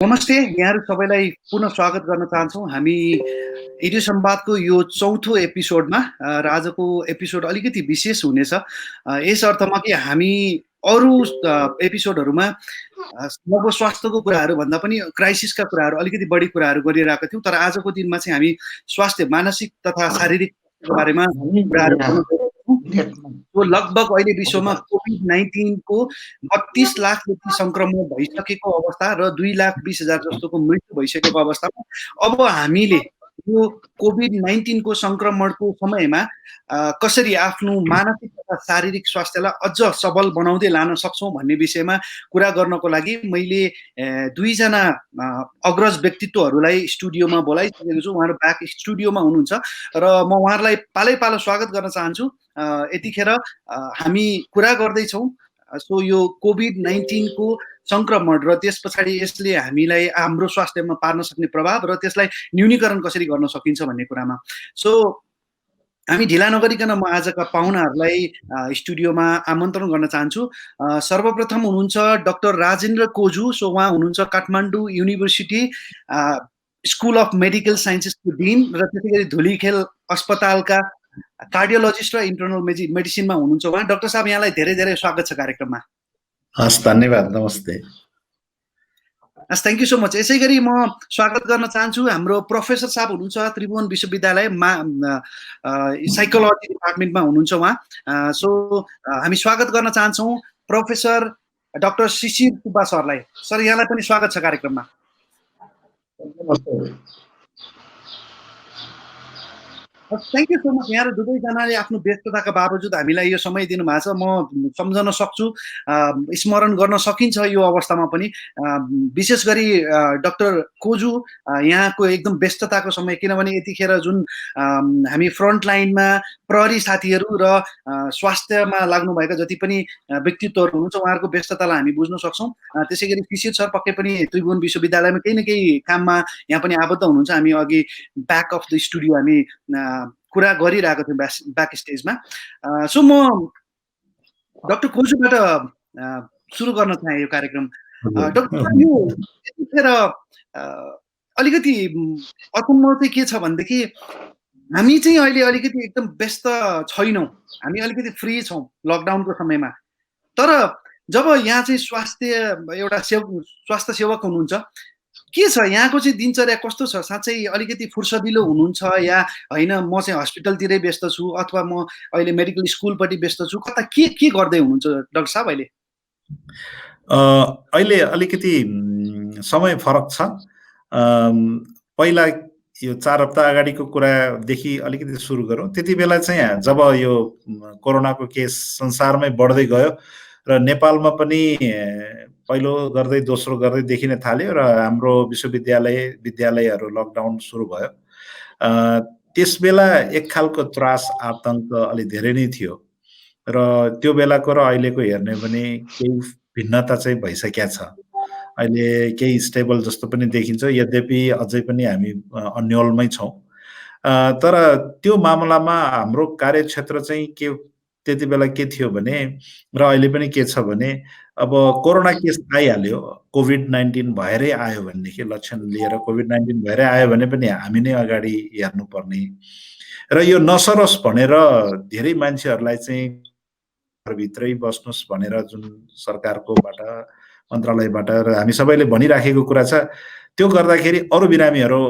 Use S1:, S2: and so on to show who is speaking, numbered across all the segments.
S1: नमस्ते, यहाँहरू सबैलाई पुनः स्वागत गर्न चाहन्छौँ। हामी एडियो संवादको यो चौथो एपिसोडमा र आजको एपिसोड अलिकति विशेष हुनेछ। यस अर्थमा कि हामी अरू एपिसोडहरूमा समग्र स्वास्थ्यको कुराहरू भन्दा पनि क्राइसिसका कुराहरू अलिकति बढी कुराहरू गरिरहेका थियौँ, तर आजको दिनमा चाहिँ हामी स्वास्थ्य मानसिक तथा शारीरिक बारेमा कुराहरू गर्न गइरहेछौँ। जो लगभग अहिले विश्वमा कोभिड-19 को 32 लाख व्यक्ति संक्रमण भइसकेको अवस्था र 2,20,000 जस्तोको मृत्यु भइसकेको अवस्थामा अब हामीले यो कोभिड-19 को संक्रमणको समयमा कसरी आफ्नो मानसिक तथा शारीरिक स्वास्थ्यलाई अझ सबल बनाउँदै लान सक्छौँ भन्ने विषयमा कुरा गर्नको लागि मैले दुईजना अग्रज व्यक्तित्वहरूलाई स्टुडियोमा बोलाइसकेको छु। उहाँहरू ब्याक स्टुडियोमा हुनुहुन्छ र म उहाँहरूलाई पालै पालो स्वागत गर्न चाहन्छु। यतिखेर हामी कुरा गर्दैछौँ सो यो कोभिड-19 को संक्रमण र त्यस पछाडि यसले हामीलाई हाम्रो स्वास्थ्यमा पार्न सक्ने प्रभाव र त्यसलाई न्यूनीकरण कसरी गर्न सकिन्छ भन्ने कुरामा। सो हामी ढिला नगरिकन म आजका पाहुनाहरूलाई स्टुडियोमा आमन्त्रण गर्न चाहन्छु। सर्वप्रथम हुनुहुन्छ डाक्टर राजेन्द्र कोजु। सो उहाँ हुनुहुन्छ Kathmandu university school of medical साइन्सेसको डिन र त्यसै गरी धुलीखेल अस्पतालका कार्डियोलोजिस्ट र इन्टर्नल मेडिसिनमा हुनुहुन्छ उहाँ। डाक्टर साहब, यहाँलाई धेरै धेरै स्वागत छ कार्यक्रममा।
S2: हस्, धन्यवाद, नमस्ते।
S1: Thank you so much. यसै गरी म स्वागत गर्न चाहन्छु हाम्रो प्रोफेसर साहब हुनुहुन्छ त्रिभुवन विश्वविद्यालयमा साइकोलोजी डिपार्टमेन्टमा हुनुहुन्छ उहाँ। सो हामी स्वागत गर्न चाहन्छौँ प्रोफेसर डाक्टर शिशिर सुब्बा सरलाई। सर, यहाँलाई पनि स्वागत छ कार्यक्रममा। Thank you so much. यहाँहरू दुवैजनाले आफ्नो व्यस्तताका बावजुद हामीलाई यो समय दिनुभएको छ। म सम्झन सक्छु, स्मरण गर्न सकिन्छ यो अवस्थामा पनि। विशेष गरी डाक्टर कोजु यहाँको एकदम व्यस्तताको समय, किनभने यतिखेर जुन हामी फ्रन्ट लाइनमा प्रहरी साथीहरू र स्वास्थ्यमा लाग्नुभएका जति पनि व्यक्तित्वहरू हुनुहुन्छ उहाँहरूको व्यस्ततालाई हामी बुझ्न सक्छौँ। त्यसै गरी शिशिर सर पक्कै पनि त्रिभुवन विश्वविद्यालयमा केही न केही काममा यहाँ पनि आबद्ध हुनुहुन्छ। हामी अघि ब्याक अफ द स्टुडियो हामी कुरा गरिरहेको थियौँ ब्याक स्टेजमा। सो म डाक्टर कोजुबाट सुरु गर्न चाहे यो कार्यक्रम। डाक्टर, यो यतिखेर अलिकति अचम्म चाहिँ के छ भनेदेखि हामी चाहिँ अहिले अलिकति एकदम व्यस्त छैनौँ, हामी अलिकति फ्री छौँ लकडाउनको समयमा। तर जब यहाँ चाहिँ स्वास्थ्य सेवक हुनुहुन्छ, के छ यहाँको चाहिँ दिनचर्या कस्तो छ? साँच्चै अलिकति फुर्सदिलो हुनुहुन्छ या होइन म चाहिँ हस्पिटलतिरै व्यस्त छु अथवा म अहिले मेडिकल स्कुलपट्टि व्यस्त छु? कता के गर्दै हुनुहुन्छ डाक्टर साहब अहिले?
S2: अहिले अलिकति समय फरक छ। पहिला यो 4 हप्ता अगाडिको कुरादेखि अलिकति सुरु गरौँ। त्यति बेला चाहिँ जब यो कोरोनाको केस संसारमै बढ्दै गयो र नेपालमा पनि पहिलो गर्दै दोस्रो गर्दै देखिन थाल्यो र हाम्रो विद्यालयहरू लकडाउन सुरु भयो। त्यस बेला एक खालको त्रास आतंक अलि धेरै नै थियो र त्यो बेलाको र अहिलेको हेर्ने भने केही भिन्नता चाहिँ भइसकेको छ। अहिले केही स्टेबल जस्तो पनि देखिन्छ, यद्यपि अझै पनि हामी अन्यलमै छौँ। तर त्यो मामलामा हाम्रो कार्यक्षेत्र चाहिँ के त्यति बेला के थियो भने र अहिले पनि के छ भने अब कोरोना केस आइहाल्यो, कोभिड-19 भएरै आयो भनेदेखि लक्षण लिएर कोभिड-19 भएरै आयो भने पनि हामी नै अगाडि हेर्नुपर्ने र यो नसरोस् भनेर धेरै मान्छेहरूलाई चाहिँ घरभित्रै बस्नुहोस् भनेर जुन सरकारकोबाट मन्त्रालयबाट र हामी सबैले भनिराखेको कुरा छ, त्यो गर्दाखेरि अरू बिरामीहरू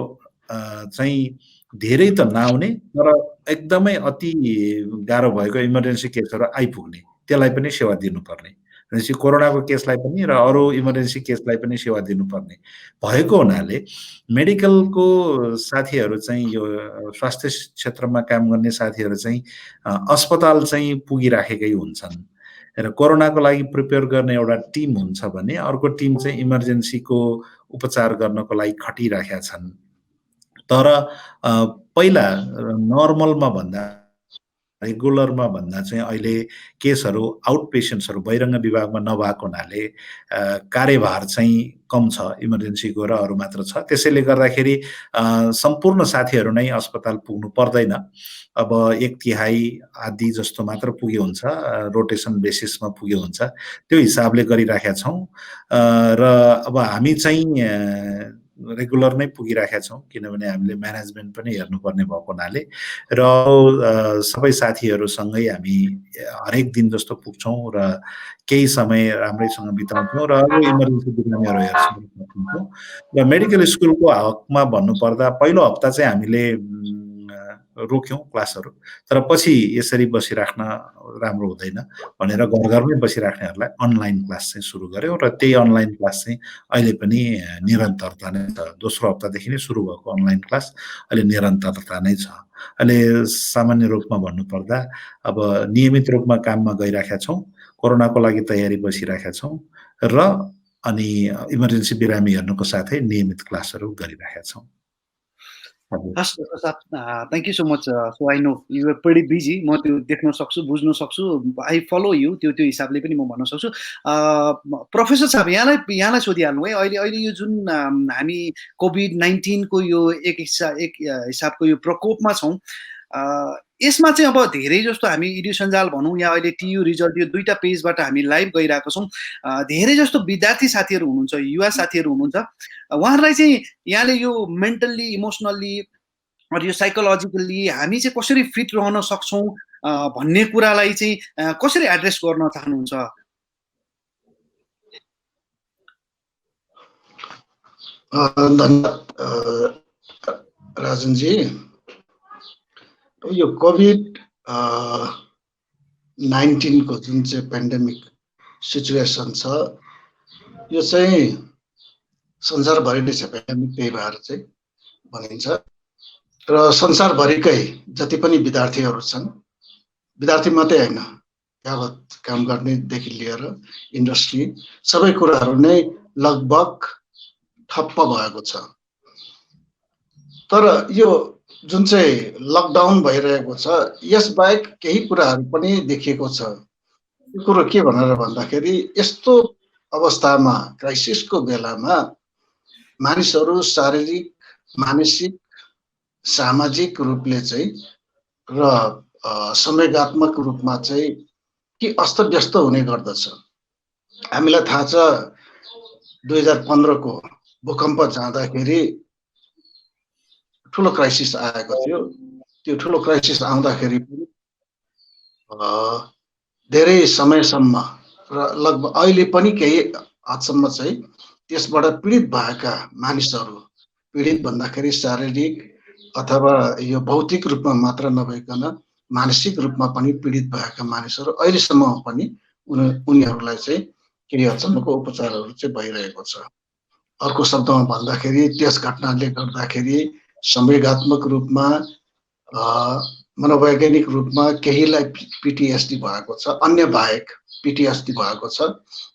S2: चाहिँ धेरै त नआउने तर एकदमै अति गाह्रो भएको इमर्जेन्सी केसहरू आइपुग्ने, त्यसलाई पनि सेवा दिनुपर्ने, भनेपछि कोरोनाको केसलाई पनि र अरू इमर्जेन्सी केसलाई पनि सेवा दिनुपर्ने भएको हुनाले मेडिकलको साथीहरू चाहिँ यो स्वास्थ्य क्षेत्रमा काम गर्ने साथीहरू चाहिँ अस्पताल चाहिँ पुगिराखेकै हुन्छन् र कोरोनाको लागि प्रिपेयर गर्ने एउटा टिम हुन्छ भने अर्को टिम चाहिँ इमर्जेन्सीको उपचार गर्नको लागि खटिराखेका छन्। तर पहिला नर्मलमा भन्दा रेगुलरमा भन्दा चाहिँ अहिले केसहरू आउट पेसेन्ट्सहरू बहिरङ्ग विभागमा नभएको हुनाले कार्यभार चाहिँ कम छ, इमर्जेन्सीको र अरू मात्र छ। त्यसैले गर्दाखेरि सम्पूर्ण साथीहरू नै अस्पताल पुग्नु पर्दैन। अब 1/3 आदि जस्तो मात्र पुग्यो हुन्छ, रोटेसन बेसिसमा पुग्यो हुन्छ, त्यो हिसाबले गरिराखेका छौँ। र अब हामी चाहिँ रेगुलर नै पुगिराखेका छौँ, किनभने हामीले म्यानेजमेन्ट पनि हेर्नुपर्ने भएको हुनाले। र सबै साथीहरूसँगै हामी हरेक दिन जस्तो पुग्छौँ र केही समय राम्रैसँग बिताउँछौँ र अरू इमर्जेन्सी बिरामीहरू हेर्छौँ। र मेडिकल स्कुलको हकमा भन्नुपर्दा पहिलो हप्ता चाहिँ हामीले रोक्यौँ क्लासहरू, तर पछि यसरी बसिराख्न राम्रो हुँदैन भनेर घर घरमै बसिराख्नेहरूलाई अनलाइन क्लास चाहिँ सुरु गऱ्यौँ र त्यही अनलाइन क्लास चाहिँ अहिले पनि निरन्तरता नै छ। दोस्रो हप्तादेखि नै सुरु भएको अनलाइन क्लास अहिले निरन्तरता नै छ। अहिले सामान्य रूपमा भन्नुपर्दा अब नियमित रूपमा काममा गइराखेका छौँ, कोरोनाको लागि तयारी बसिराखेका छौँ र अनि इमर्जेन्सी बिरामी हेर्नुको साथै नियमित क्लासहरू गरिराखेका छौँ।
S1: हस् डक्टर साहब, thank you so much. So I know you are pretty busy, म त्यो देख्न सक्छु, बुझ्न सक्छु, आई फलो यु, त्यो हिसाबले पनि म भन्न सक्छु। प्रोफेसर साहब, यहाँलाई सोधिहाल्नु है, अहिले यो जुन हामी कोभिड-19 को यो एक हिसाबको यो प्रकोपमा छौँ, यसमा चाहिँ अब धेरै जस्तो हामी इडियो सञ्जाल भनौँ या अहिले टियु रिजल्ट यो दुईटा पेजबाट हामी लाइभ गइरहेको छौँ। धेरै जस्तो विद्यार्थी साथीहरू हुनुहुन्छ, युवा साथीहरू हुनुहुन्छ, उहाँहरूलाई चाहिँ यहाँले यो मेन्टल्ली, इमोसनल्ली र यो साइकोलोजिकल्ली हामी चाहिँ कसरी फिट रहन सक्छौँ भन्ने कुरालाई चाहिँ कसरी एड्रेस गर्न चाहनुहुन्छ?
S3: धन्यवाद राजनजी। यो कोभिड-19 को जुन चाहिँ पेन्डेमिक सिचुएसन छ, यो चाहिँ संसारभरि नै छ पेन्डेमिक, त्यही भएर चाहिँ भनिन्छ। र संसारभरिकै जति पनि विद्यार्थीहरू छन्, विद्यार्थी मात्रै होइन, यावत काम गर्नेदेखि लिएर इन्डस्ट्री सबै कुराहरू नै लगभग ठप्प भएको छ। तर यो जुन चाहिँ लकडाउन भइरहेको छ, यसबाहेक केही कुराहरू पनि देखिएको छ। यो कुरो के भनेर भन्दाखेरि यस्तो अवस्थामा, क्राइसिसको बेलामा मानिसहरू शारीरिक, मानसिक, सामाजिक रूपले चाहिँ र संवेगात्मक रूपमा चाहिँ के अस्तव्यस्त हुने गर्दछ। हामीलाई थाहा छ 2015 को भूकम्प जाँदाखेरि ठुलो क्राइसिस आएको थियो। त्यो ठुलो क्राइसिस आउँदाखेरि पनि धेरै समयसम्म र लगभग अहिले पनि केही हदसम्म चाहिँ त्यसबाट पीडित भएका मानिसहरू, पीडित भन्दाखेरि शारीरिक अथवा यो भौतिक रूपमा मात्र नभइकन मानसिक रूपमा पनि पीडित भएका मानिसहरू अहिलेसम्म पनि उनीहरूलाई चाहिँ केही हदसम्मको उपचारहरू चाहिँ भइरहेको छ। अर्को शब्दमा भन्दाखेरि त्यस घटनाले गर्दाखेरि संवेगात्मक रूपमा, मनोवैज्ञानिक रूपमा केहीलाई पिटिएसडी भएको छ, अन्य बाहेक पिटिएसडी भएको छ,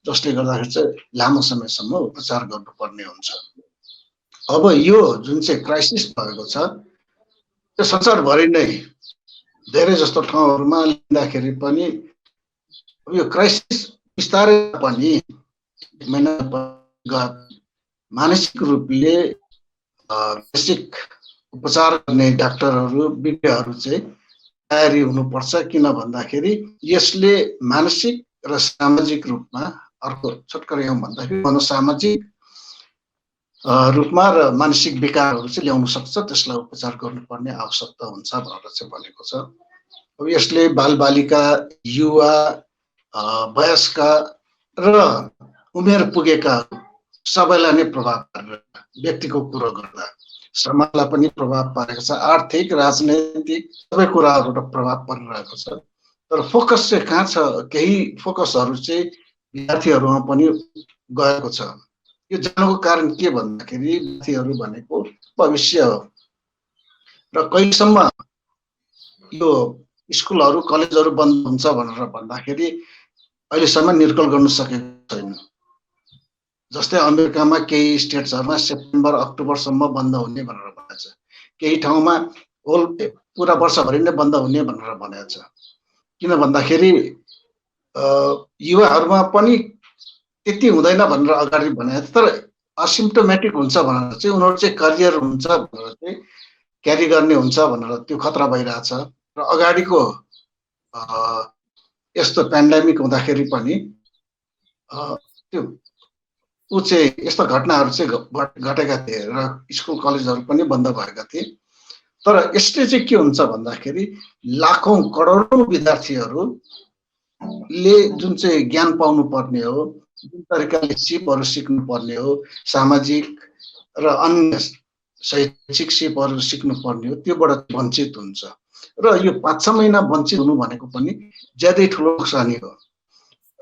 S3: जसले गर्दाखेरि चाहिँ लामो समयसम्म उपचार गर्नुपर्ने हुन्छ। अब यो जुन चाहिँ क्राइसिस भएको छ, त्यो संसारभरि नै धेरै जस्तो ठाउँहरूमा लिँदाखेरि पनि यो क्राइसिस बिस्तारै पनि मानसिक रूपले बेसिक उपचार गर्ने डाक्टरहरू, विज्ञहरू चाहिँ तयारी हुनुपर्छ। किन भन्दाखेरि यसले मानसिक र सामाजिक रूपमा, अर्को छोटकरीमा भन्दाखेरि मनोसामाजिक रूपमा र मानसिक विकारहरू चाहिँ ल्याउन सक्छ। त्यसलाई उपचार गर्नुपर्ने आवश्यकता हुन्छ भनेर चाहिँ भनेको छ। अब यसले बालबालिका, युवा, वयस्क र उमेर पुगेका सबैलाई नै प्रभाव पारेको, व्यक्तिको कुरो गर्दा समाजलाई पनि प्रभाव पारेको छ। आर्थिक, राजनैतिक सबै कुराहरूबाट प्रभाव परिरहेको छ। तर फोकस चाहिँ कहाँ छ? केही फोकसहरू चाहिँ विद्यार्थीहरूमा पनि गएको छ। यो जानुको कारण के भन्दाखेरि विद्यार्थीहरू भनेको भविष्य हो र कहिलेसम्म यो स्कुलहरू, कलेजहरू बन्द हुन्छ भनेर भन्दाखेरि अहिलेसम्म निर्कल गर्न सकेको छैन। जस्तै अमेरिकामा केही स्टेट्सहरूमा सेप्टेम्बर, अक्टोबरसम्म बन्द हुने भनेर भन्छ। केही ठाउँमा होल पुरा वर्षभरि नै बन्द हुने भनेर भनेको छ। किन भन्दाखेरि युवाहरूमा पनि त्यति हुँदैन भनेर अगाडि भनेको छ, तर असिम्प्टोमेटिक हुन्छ भनेर चाहिँ उनीहरू चाहिँ करियर हुन्छ भनेर चाहिँ क्यारी गर्ने हुन्छ भनेर त्यो खतरा भइरहेछ। र अगाडिको यस्तो पेन्डेमिक हुँदाखेरि पनि त्यो ऊ चाहिँ यस्तो घटनाहरू चाहिँ घटेका थिए र स्कुल कलेजहरू पनि बन्द भएका थिए। तर यसले चाहिँ के हुन्छ भन्दाखेरि लाखौं करोडौं विद्यार्थीहरूले जुन चाहिँ ज्ञान पाउनु पर्ने हो, जुन तरिकाले सिपहरू सिक्नु पर्ने हो, सामाजिक र अन्य शैक्षिक सिपहरू सिक्नु पर्ने हो, त्योबाट वञ्चित हुन्छ। र यो 5-6 महिना वञ्चित हुनु भनेको पनि ज्यादै ठुलो नोक्सानी हो।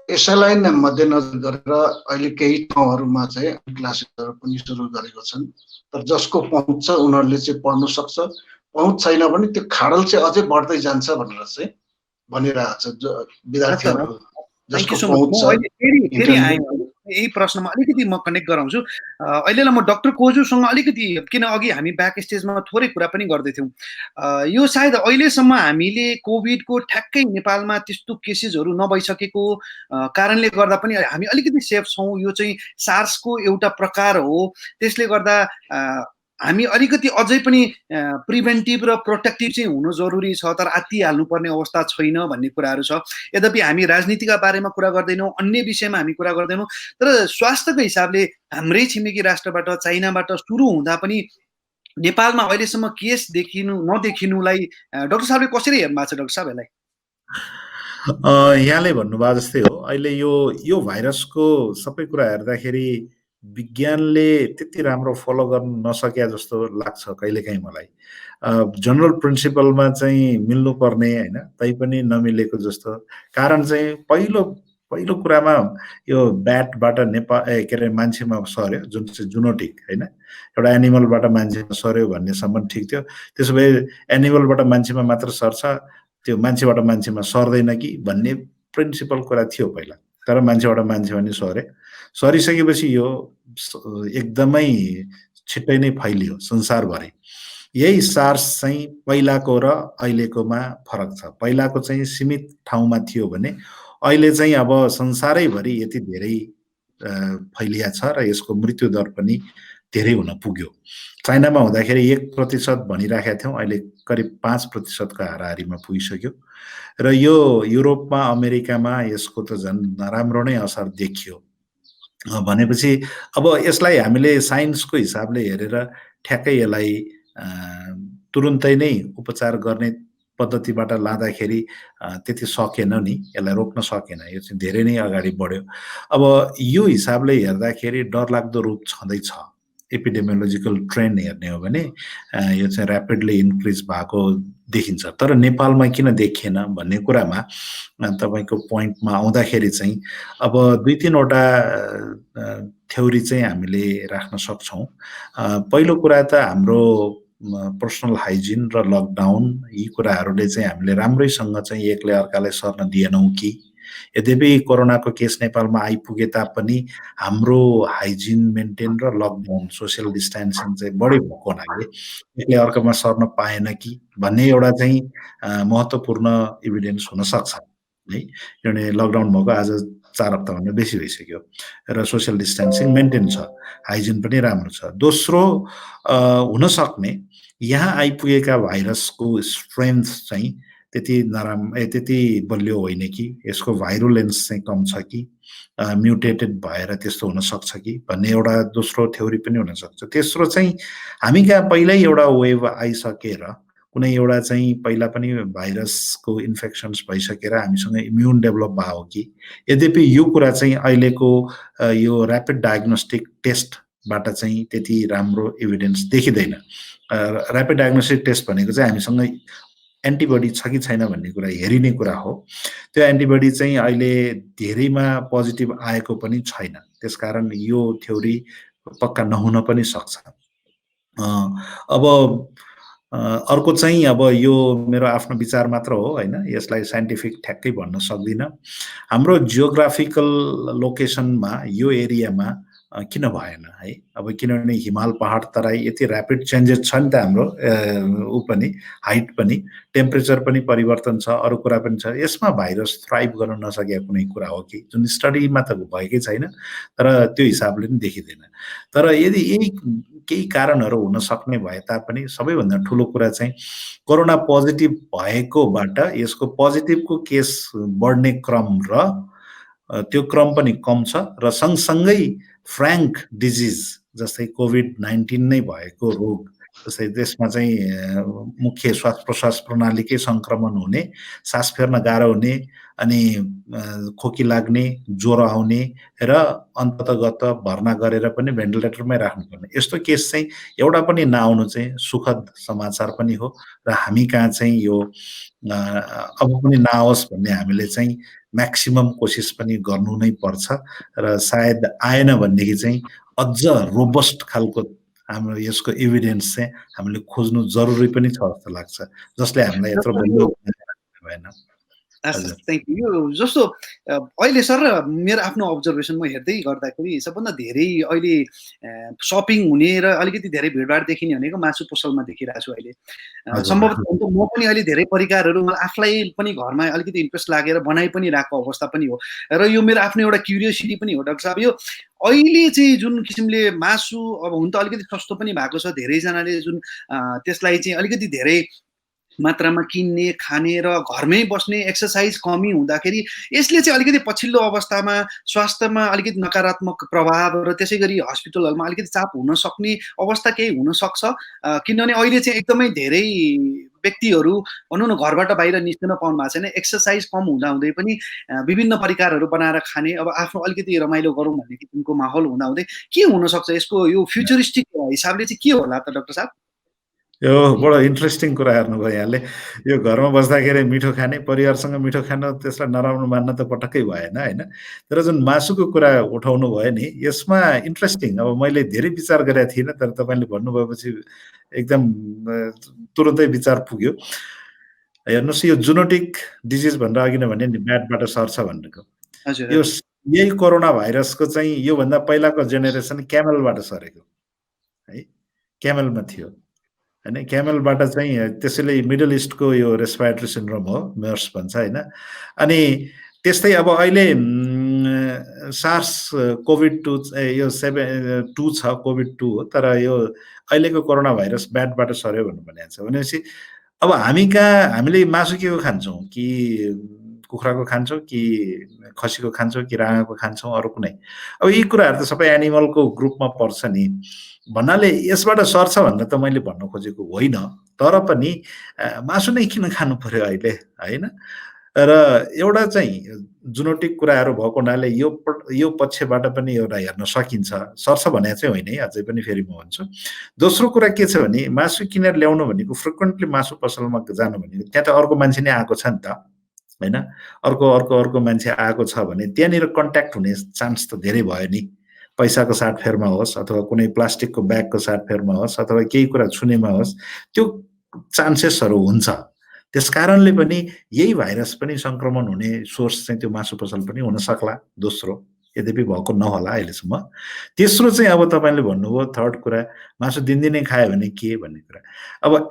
S3: यसैलाई नै मध्यनजर गरेर अहिले केही ठाउँहरूमा चाहिँ क्लासेसहरू पनि सुरु गरेको छन्। तर जसको पहुँच छ उनीहरूले चाहिँ पढ्न सक्छ, पहुँच छैन भने त्यो खाडल चाहिँ अझै बढ्दै जान्छ भनेर चाहिँ भनिरहेछ विद्यार्थीहरू।
S1: Thank you so much. यही प्रश्नमा अलिकति म कनेक्ट गराउँछु। अहिलेलाई म डाक्टर कोजुसँग अलिकति, किन अघि हामी ब्याक स्टेजमा थोरै कुरा पनि गर्दैथ्यौँ, यो सायद अहिलेसम्म हामीले कोभिडको ठ्याक्कै नेपालमा त्यस्तो केसेसहरू नभइसकेको कारणले गर्दा पनि हामी अलिकति सेफ छौँ। यो चाहिँ सार्सको एउटा प्रकार हो, त्यसले गर्दा हामी अलिकति अझै पनि प्रिभेन्टिभ र प्रोटेक्टिभ चाहिँ हुनु जरुरी छ, तर आत्तिहाल्नुपर्ने अवस्था छैन भन्ने कुराहरू छ। यद्यपि हामी राजनीतिका बारेमा कुरा गर्दैनौँ, अन्य विषयमा हामी कुरा गर्दैनौँ, तर स्वास्थ्यको हिसाबले हाम्रै छिमेकी राष्ट्रबाट, चाइनाबाट सुरु हुँदा पनि नेपालमा अहिलेसम्म केस नदेखिनुलाई डाक्टर साहबले कसरी हेर्नु भएको छ? डाक्टर साहब यसलाई
S2: यहाँले भन्नुभयो जस्तै हो, अहिले यो भाइरसको सबै कुरा हेर्दाखेरि विज्ञानले त्यति राम्रो फलो गर्न नसके जस्तो लाग्छ कहिलेकाहीँ मलाई। जनरल प्रिन्सिपलमा चाहिँ मिल्नुपर्ने होइन, तैपनि नमिलेको जस्तो। कारण चाहिँ पहिलो कुरामा यो ब्याटबाट के अरे मान्छेमा सर्यो, जुन चाहिँ जुनोटिक होइन, एउटा एनिमलबाट मान्छेमा सर्यो भन्नेसम्म ठिक थियो। त्यसो भए एनिमलबाट मान्छेमा मात्र सर्छ, त्यो मान्छेबाट मान्छेमा सर्दैन कि भन्ने प्रिन्सिपल कुरा थियो पहिला। तर मान्छेबाट मान्छेमा नि सरिसकेपछि यो एकदमै छिट्टै नै फैलियो संसारभरि। यही सार्स चाहिँ पहिलाको र अहिलेकोमा फरक छ। पहिलाको चाहिँ सीमित ठाउँमा थियो भने अहिले चाहिँ अब संसारैभरि यति धेरै फैलिया छ र यसको मृत्यु दर पनि धेरै हुन पुग्यो। चाइनामा हुँदाखेरि 1% भनिराखेका थियौँ, अहिले करिब 5% को हाराहारीमा पुगिसक्यो। र यो युरोपमा, अमेरिकामा यसको त झन् नराम्रो नै असर देखियो। भनेपछि अब यसलाई हामीले साइन्सको हिसाबले हेरेर ठ्याक्कै यसलाई तुरुन्तै नै उपचार गर्ने पद्धतिबाट लाँदाखेरि त्यति सकेन नि, यसलाई रोक्न सकेन। यो चाहिँ धेरै नै अगाडि बढ्यो। अब यो हिसाबले हेर्दाखेरि डरलाग्दो रूप छँदैछ। एपिडेमियोलोजिकल ट्रेन्ड हेर्ने हो भने यो चाहिँ ऱ्यापिडली इन्क्रिज भएको देखिन्छ। तर नेपालमा किन देखिएन भन्ने कुरामा तपाईँको पोइन्टमा आउँदाखेरि चाहिँ अब 2-3वटा थ्योरी चाहिँ हामीले राख्न सक्छौँ। पहिलो कुरा त हाम्रो पर्सनल हाइजिन र लकडाउन, यी कुराहरूले चाहिँ हामीले राम्रैसँग चाहिँ एकले अर्कालाई सर्न दिएनौँ कि। यद्यपि कोरोनाको केस नेपालमा आइपुगे तापनि हाम्रो हाइजिन मेन्टेन र लकडाउन, सोसियल डिस्टेन्सिङ चाहिँ बढी भएको हुनाले एकले अर्कामा सर्न पाएन कि भन्ने एउटा चाहिँ महत्त्वपूर्ण इभिडेन्स हुनसक्छ है। किनभने लकडाउन भएको आज 4 हप्ताभन्दा बेसी भइसक्यो र सोसियल डिस्टेन्सिङ मेन्टेन छ, हाइजिन पनि राम्रो छ। दोस्रो हुनसक्ने यहाँ आइपुगेका भाइरसको स्ट्रेन्थ चाहिँ त्यति बलियो होइन कि, यसको भाइरुलेन्स चाहिँ कम छ कि, म्युटेटेड भएर त्यस्तो हुनसक्छ कि भन्ने एउटा दोस्रो थ्योरी पनि हुनसक्छ। तेस्रो चाहिँ हामी कहाँ पहिल्यै एउटा वेभ आइसकेर, कुनै एउटा चाहिँ पहिला पनि भाइरसको इन्फेक्सन्स भइसकेर हामीसँग इम्युन डेभलप भयो हो कि। यद्यपि यो कुरा चाहिँ अहिलेको यो ऱ्यापिड डायग्नोस्टिक टेस्टबाट चाहिँ त्यति राम्रो एभिडेन्स देखिँदैन। ऱ्यापिड डायग्नोस्टिक टेस्ट भनेको चाहिँ हामीसँग एन्टिबडी छ कि छैन भन्ने कुरा हेरिने कुरा हो। त्यो एन्टिबडी चाहिँ अहिले धेरैमा पोजिटिभ आएको पनि छैन, त्यसकारण यो थ्योरी पक्का नहुन पनि सक्छ। अब अर्को चाहिँ अब यो मेरो आफ्नो विचार मात्र हो होइन, यसलाई साइन्टिफिक ठ्याक्कै भन्न सक्दिनँ। हाम्रो जियोग्राफिकल लोकेसनमा यो एरियामा किन भएन है? अब किनभने हिमाल पहाड तराई यति ऱ्यापिड चेन्जेस छ नि त हाम्रो ऊ पनि हाइट पनि टेम्परेचर पनि परिवर्तन छ, अरू कुरा पनि छ। यसमा भाइरस थ्राइभ गर्न नसकेको कुनै कुरा हो कि जुन स्टडीमा त भएकै छैन, तर त्यो हिसाबले पनि देखिँदैन। तर यदि यही केही कारणहरू हुन सक्ने भए तापनि सबैभन्दा ठुलो कुरा चाहिँ कोरोना पोजिटिभ भएकोबाट यसको पोजिटिभको केस बढ्ने क्रम र त्यो क्रम पनि कम छ र सँगसँगै फ्र्याङ्क डिजिज जस्तै कोभिड-19 नै भएको रोग, जस्तै त्यसमा चाहिँ मुख्य श्वास प्रश्वास प्रणालीकै सङ्क्रमण हुने, सास फेर्न गाह्रो हुने, अनि खोकी लाग्ने, ज्वरो आउने र अन्ततगत भर्ना गरेर पनि भेन्टिलेटरमै राख्नुपर्ने, यस्तो केस चाहिँ एउटा पनि नआउनु चाहिँ सुखद समाचार पनि हो। र हामी कहाँ चाहिँ यो अब पनि नआओस् भन्ने हामीले चाहिँ म्याक्सिमम कोसिस पनि गर्नु नै पर्छ र सायद आएन भनेदेखि चाहिँ अझ रोबस्ट खालको हाम्रो यसको एभिडेन्स चाहिँ हामीले खोज्नु जरुरी पनि छ जस्तो लाग्छ, जसले हामीलाई यत्रो बलियो भएन।
S1: Thank you. यो जस्तो अहिले सर मेरो आफ्नो अब्जर्भेसन म हेर्दै गर्दाखेरि सबभन्दा धेरै अहिले सपिङ हुने र अलिकति धेरै भिडभाड देखिने भनेको मासु पसलमा देखिरहेको छु अहिले। सम्भवतः म पनि अहिले धेरै परिकारहरू मलाई आफूलाई पनि घरमा अलिकति इन्ट्रेस्ट लागेर बनाइ पनि रहेको अवस्था पनि हो र यो मेरो आफ्नो एउटा क्युरियोसिटी पनि हो डाक्टर साहब। यो अहिले चाहिँ जुन किसिमले मासु अब हुन त अलिकति सस्तो पनि भएको छ, धेरैजनाले जुन त्यसलाई चाहिँ अलिकति धेरै मात्रामा किन्ने खाने र घरमै बस्ने एक्सर्साइज कमी हुँदाखेरि यसले चाहिँ अलिकति पछिल्लो अवस्थामा स्वास्थ्यमा अलिकति नकारात्मक प्रभाव र त्यसै गरी हस्पिटलहरूमा अलिकति चाप हुन सक्ने अवस्था केही हुन सक्छ, किनभने अहिले चाहिँ एकदमै धेरै व्यक्तिहरू भनौँ न घरबाट बाहिर निस्किन पाउनु भएको छैन, एक्सर्साइज कम हुँदाहुँदै पनि विभिन्न परिकारहरू बनाएर खाने, अब आफ्नो अलिकति रमाइलो गरौँ भन्ने किसिमको माहौल हुँदाहुँदै के हुनसक्छ यसको यो फ्युचरिस्टिक हिसाबले चाहिँ के होला त डाक्टर साहब?
S2: यो बडो इन्ट्रेस्टिङ कुरा हेर्नुभयो यहाँले। यो घरमा बस्दाखेरि मिठो खाने, परिवारसँग मिठो खान त्यसलाई नराम्रो मान्न त पटक्कै भएन होइन। तर जुन मासुको कुरा उठाउनु भयो नि, यसमा इन्ट्रेस्टिङ, अब मैले धेरै विचार गरेको थिइनँ, तर तपाईँले भन्नुभएपछि एकदम तुरुन्तै विचार पुग्यो। हेर्नुहोस्, यो जुनोटिक डिजिज भनेर अघि नै भने नि ब्याटबाट सर्छ भनेको, यो यही कोरोना भाइरसको चाहिँ योभन्दा पहिलाको जेनेरेसन क्यामेलबाट सरेको है, क्यामेलमा थियो होइन। क्यामेलबाट चाहिँ त्यसैले मिडल इस्टको यो रेस्पिरेटरी सिन्ड्रोम हो, मेयर्स भन्छ होइन। अनि त्यस्तै अब अहिले सार्स कोभिड-2 यो 2 छ, कोभिड-2 हो, तर यो अहिलेको कोरोना भाइरस ब्याटबाट सर्यो भनेको छ। भनेपछि अब हामी कहाँ हामीले मासु के को खान्छौँ, कि कुखुराको खान्छौँ, कि खसीको खान्छौँ, कि राँगाको खान्छौँ, अरू कुनै? अब यी कुराहरू त सबै एनिमलको ग्रुपमा पर्छ नि भन्नाले यसबाट सर्छ भनेर त मैले भन्न खोजेको होइन, तर पनि मासु नै किन खानु पर्यो अहिले होइन। र एउटा चाहिँ जुनोटिक कुराहरू भएको हुनाले यो पक्षबाट पनि एउटा हेर्न सकिन्छ, सर्छ भने चाहिँ होइन है, अझै पनि फेरि म भन्छु। दोस्रो कुरा के छ भने मासु किनेर ल्याउनु भनेको फ्रिक्वेन्टली मासु पसलमा जानु भनेको त्यहाँ त अर्को मान्छे नै आएको छ नि त होइन। अर्को मान्छे आएको छ भने त्यहाँनिर कन्ट्याक्ट हुने चान्स त धेरै भयो नि, पैसाको साटफेरमा होस् अथवा कुनै प्लास्टिकको ब्यागको साटफेरमा होस् अथवा केही कुरा छुनेमा होस्, त्यो चान्सेसहरू हुन्छ। त्यसकारणले पनि यही भाइरस पनि सङ्क्रमण हुने सोर्स चाहिँ त्यो मासु पसल पनि हुन सक्ला, दोस्रो, यद्यपि भएको नहोला अहिलेसम्म। तेस्रो चाहिँ अब तपाईँले भन्नुभयो थर्ड कुरा, मासु दिनदिनै खायो भने के भन्ने कुरा। अब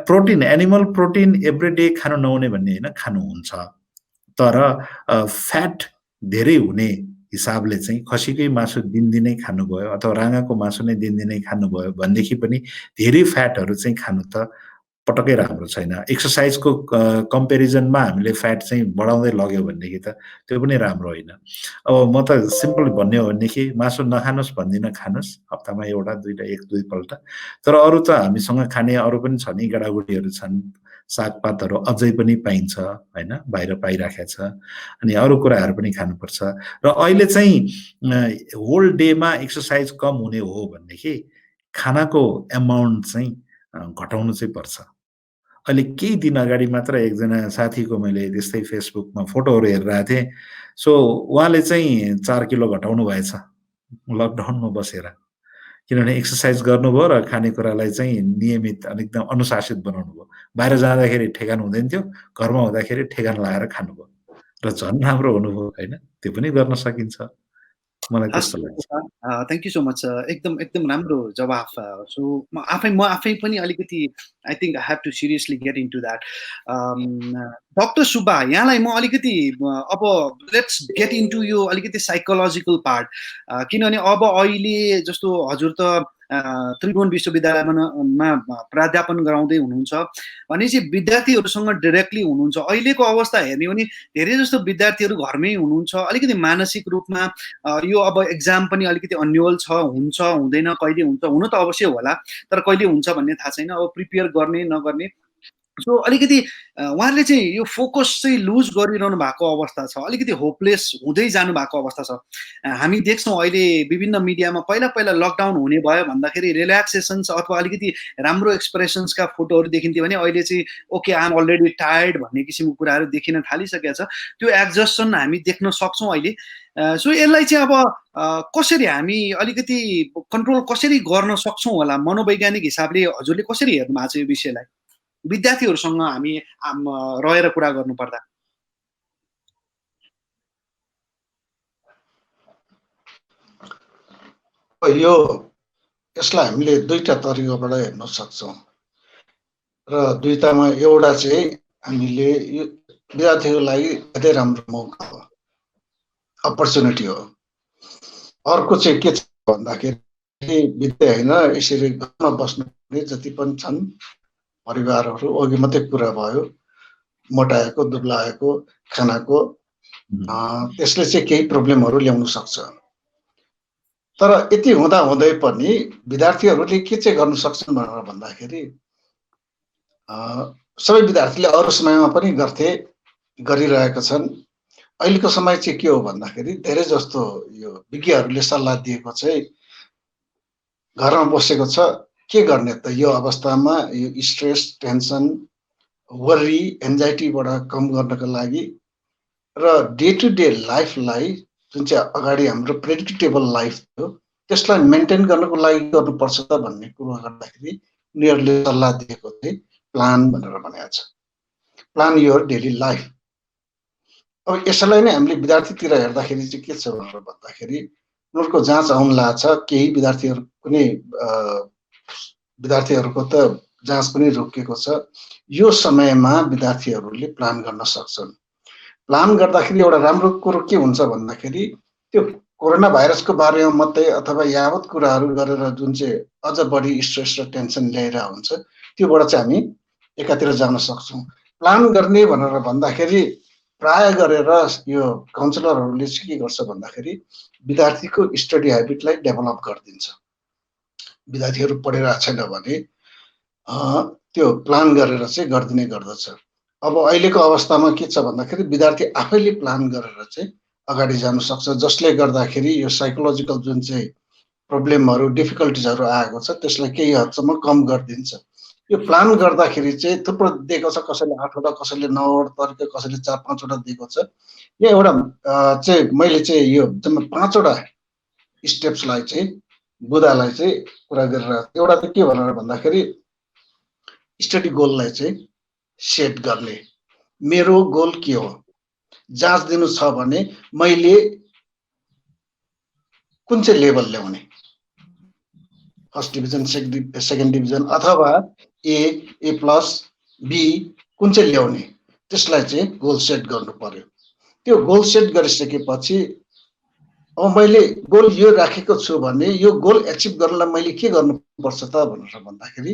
S2: protein, animal protein every day खानु नहुने भन्ने होइन, खानु हुन्छ, तर फ्याट धेरै हुने हिसाबले चाहिँ खसीकै मासु दिनदिनै खानुभयो अथवा राँगाको मासु नै दिनदिनै खानुभयो भनेदेखि पनि धेरै फ्याटहरू चाहिँ खानु त पटक्कै राम्रो छैन। एक्सर्साइजको कम्पेरिजनमा हामीले फ्याट चाहिँ बढाउँदै लग्यो भनेदेखि त त्यो पनि राम्रो होइन। अब म त सिम्पल भन्ने हो भनेदेखि मासु नखानुहोस् भन्दिनँ, खानुहोस्, हप्तामा एउटा दुईवटा, एक दुईपल्ट। तर अरू त हामीसँग खाने अरू पनि छ नि, गेडागुडीहरू छन्, सागपातहरू अझै पनि पाइन्छ होइन, बाहिर पाइराखेको छ। अनि अरू कुराहरू पनि खानुपर्छ। र अहिले चाहिँ होल डेमा एक्सर्साइज कम हुने हो भनेदेखि खानाको एमाउन्ट चाहिँ घटाउनु चाहिँ पर्छ। अहिले केही दिन अगाडि मात्र एकजना साथीको मैले त्यस्तै फेसबुकमा फोटोहरू हेरिरहेको थिएँ। सो उहाँले चाहिँ 4 किलो घटाउनु भएछ लकडाउनमा बसेर, किनभने एक्सर्साइज गर्नुभयो र खानेकुरालाई चाहिँ नियमित एकदम अनुशासित बनाउनु भयो। बाहिर जाँदाखेरि ठेगान हुँदैन थियो, घरमा हुँदाखेरि ठेगान लगाएर खानुभयो र झन् राम्रो हुनुभयो होइन। त्यो पनि गर्न सकिन्छ। मलाई
S1: हस्
S2: त्यस्तो लाग्छ।
S1: थ्याङ्क यू सो मच एकदम एकदम राम्रो जवाफ सो म आफै पनि अलिकति I think I have to seriously get into that doctor Subba यहाँलाई म अलिकति अब लेट्स गेट इन्टु यो अलिकति साइकोलोजिकल पार्ट किनभने अब अहिले जस्तो हजुर त त्रिभुवन विश्वविद्यालयमा प्राध्यापन गराउँदै हुनुहुन्छ भने चाहिँ विद्यार्थीहरूसँग डाइरेक्टली हुनुहुन्छ अहिलेको अवस्था हेर्ने हो भने धेरै जस्तो विद्यार्थीहरू घरमै हुनुहुन्छ अलिकति मानसिक रूपमा यो अब एक्जाम पनि अलिकति अन्यल छ हुन्छ हुँदैन कहिले हुन्छ हुनु त अवश्य होला तर कहिले हुन्छ भन्ने थाहा छैन अब प्रिपेयर गर्ने नगर्ने सो अलिकति उहाँहरूले चाहिँ यो फोकस चाहिँ लुज गरिरहनु भएको अवस्था छ अलिकति होपलेस हुँदै जानु भएको अवस्था छ हामी देख्छौँ अहिले विभिन्न मिडियामा पहिला पहिला लकडाउन हुने भयो भन्दाखेरि रिल्याक्सेसन्स अथवा अलिकति राम्रो एक्सप्रेसन्सका फोटोहरू देखिन्थ्यो भने अहिले चाहिँ okay I am already tired भन्ने किसिमको कुराहरू देखिन थालिसकेको छ त्यो एक्जस्टन हामी देख्न सक्छौँ अहिले सो यसलाई चाहिँ अब कसरी हामी अलिकति कन्ट्रोल कसरी गर्न सक्छौँ होला मनोवैज्ञानिक हिसाबले हजुरले कसरी हेर्नु भएको छ यो विषयलाई विद्यार्थीहरूसँग हामी रहेर कुरा गर्नु पर्दा
S3: यो यसलाई हामीले दुईटा तरिकाबाट हेर्न सक्छौँ र दुईटामा एउटा चाहिँ हामीले यो विद्यार्थीहरूलाई धेरै राम्रो मौका हो अपर्च्युनिटी हो अर्को चाहिँ के छ भन्दाखेरि विद्या होइन यसरी घरमा बस्ने जति पनि छन् परिवारहरू अघि मात्रै कुरा भयो मोटाएको दुब्लाएको खानाको त्यसले चाहिँ केही प्रब्लमहरू ल्याउन सक्छ तर यति हुँदा हुँदै पनि विद्यार्थीहरूले के चाहिँ गर्न सक्छन् भनेर भन्दाखेरि सबै विद्यार्थीले अरू समयमा पनि गरिरहेका छन् अहिलेको समय चाहिँ के हो भन्दाखेरि धेरै जस्तो यो विज्ञहरूले सल्लाह दिएको चाहिँ घरमा बसेको छ के गर्ने त यो अवस्थामा यो स्ट्रेस टेन्सन वरी एन्जाइटीबाट कम गर्नको लागि र डे टु डे लाइफलाई जुन चाहिँ अगाडि हाम्रो प्रेडिक्टेबल लाइफ थियो त्यसलाई मेन्टेन गर्नको लागि गर्नुपर्छ त भन्ने कुरो गर्दाखेरि उनीहरूले सल्लाह दिएको चाहिँ प्लान भनेर भनेको छ प्लान योर डेली लाइफ अब यसलाई नै हामीले विद्यार्थीतिर हेर्दाखेरि चाहिँ के छ भनेर भन्दाखेरि उनीहरूको जाँच आउन लाग्छ केही विद्यार्थीहरूको त जाँच पनि रोकिएको छ यो समयमा विद्यार्थीहरूले प्लान गर्न सक्छन् प्लान गर्दाखेरि एउटा राम्रो कुरो के हुन्छ भन्दाखेरि त्यो कोरोना भाइरसको बारेमा मात्रै अथवा यावत कुराहरू गरेर जुन चाहिँ अझ बढी स्ट्रेस र टेन्सन ल्याएर हुन्छ त्योबाट चाहिँ हामी एकातिर जान सक्छौँ प्लान गर्ने भनेर भन्दाखेरि प्राय गरेर यो काउन्सिलरहरूले चाहिँ के गर्छ भन्दाखेरि विद्यार्थीको स्टडी ह्याबिटलाई डेभलप गरिदिन्छ विद्यार्थीहरू पढिरहेको छैन भने त्यो प्लान गरेर चाहिँ गरिदिने गर्दछ अब अहिलेको अवस्थामा के छ भन्दाखेरि विद्यार्थी आफैले प्लान गरेर चाहिँ अगाडि जान सक्छ जसले गर्दाखेरि यो साइकोलोजिकल जुन चाहिँ प्रब्लमहरू डिफिकल्टिजहरू आएको छ त्यसलाई केही हदसम्म कम गरिदिन्छ यो प्लान गर्दाखेरि चाहिँ थुप्रो दिएको छ कसैले 8वटा कसैले 9वटा तरिका कसैले 4-5वटा दिएको छ यहाँ एउटा चाहिँ मैले चाहिँ यो जम्मा 5वटा स्टेप्सलाई चाहिँ बुदालाई चाहिँ कुरा गरेर एउटा त के भनेर भन्दाखेरि स्टडी गोललाई चाहिँ सेट गर्ने मेरो गोल के हो जाँच दिनु छ भने मैले कुन चाहिँ लेभल ल्याउने फर्स्ट डिभिजन सेकेन्ड डिभिजन अथवा ए प्लस बी कुन चाहिँ ल्याउने त्यसलाई चाहिँ गोल सेट गर्नु पर्यो त्यो गोल सेट गरिसकेपछि अब मैले गोल यो राखेको छु भने यो गोल एचिभ गर्नलाई मैले के गर्नुपर्छ त भनेर भन्दाखेरि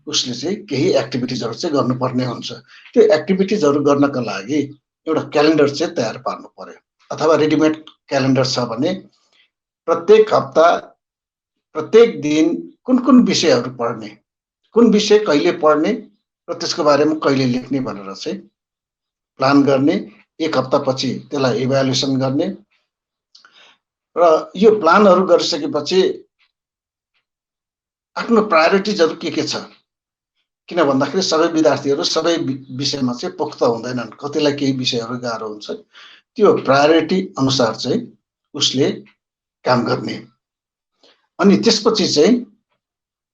S3: उसले चाहिँ केही एक्टिभिटिजहरू चाहिँ गर्नुपर्ने हुन्छ त्यो एक्टिभिटिजहरू गर्नका लागि एउटा क्यालेन्डर चाहिँ तयार पार्नु पर्यो अथवा रेडिमेड क्यालेन्डर छ भने प्रत्येक हप्ता प्रत्येक दिन कुन कुन विषयहरू पढ्ने कुन विषय कहिले पढ्ने र त्यसको बारेमा कहिले लेख्ने भनेर चाहिँ प्लान गर्ने एक हप्तापछि त्यसलाई इभ्यालुएसन गर्ने र यो प्लानहरू गरिसकेपछि आफ्नो प्रायोरिटिजहरू के छ किन भन्दाखेरि सबै विद्यार्थीहरू सबै विषयमा चाहिँ पोख्त हुँदैनन् कतिलाई केही विषयहरू गाह्रो हुन्छ त्यो प्रायोरिटी अनुसार चाहिँ उसले काम गर्ने अनि त्यसपछि चाहिँ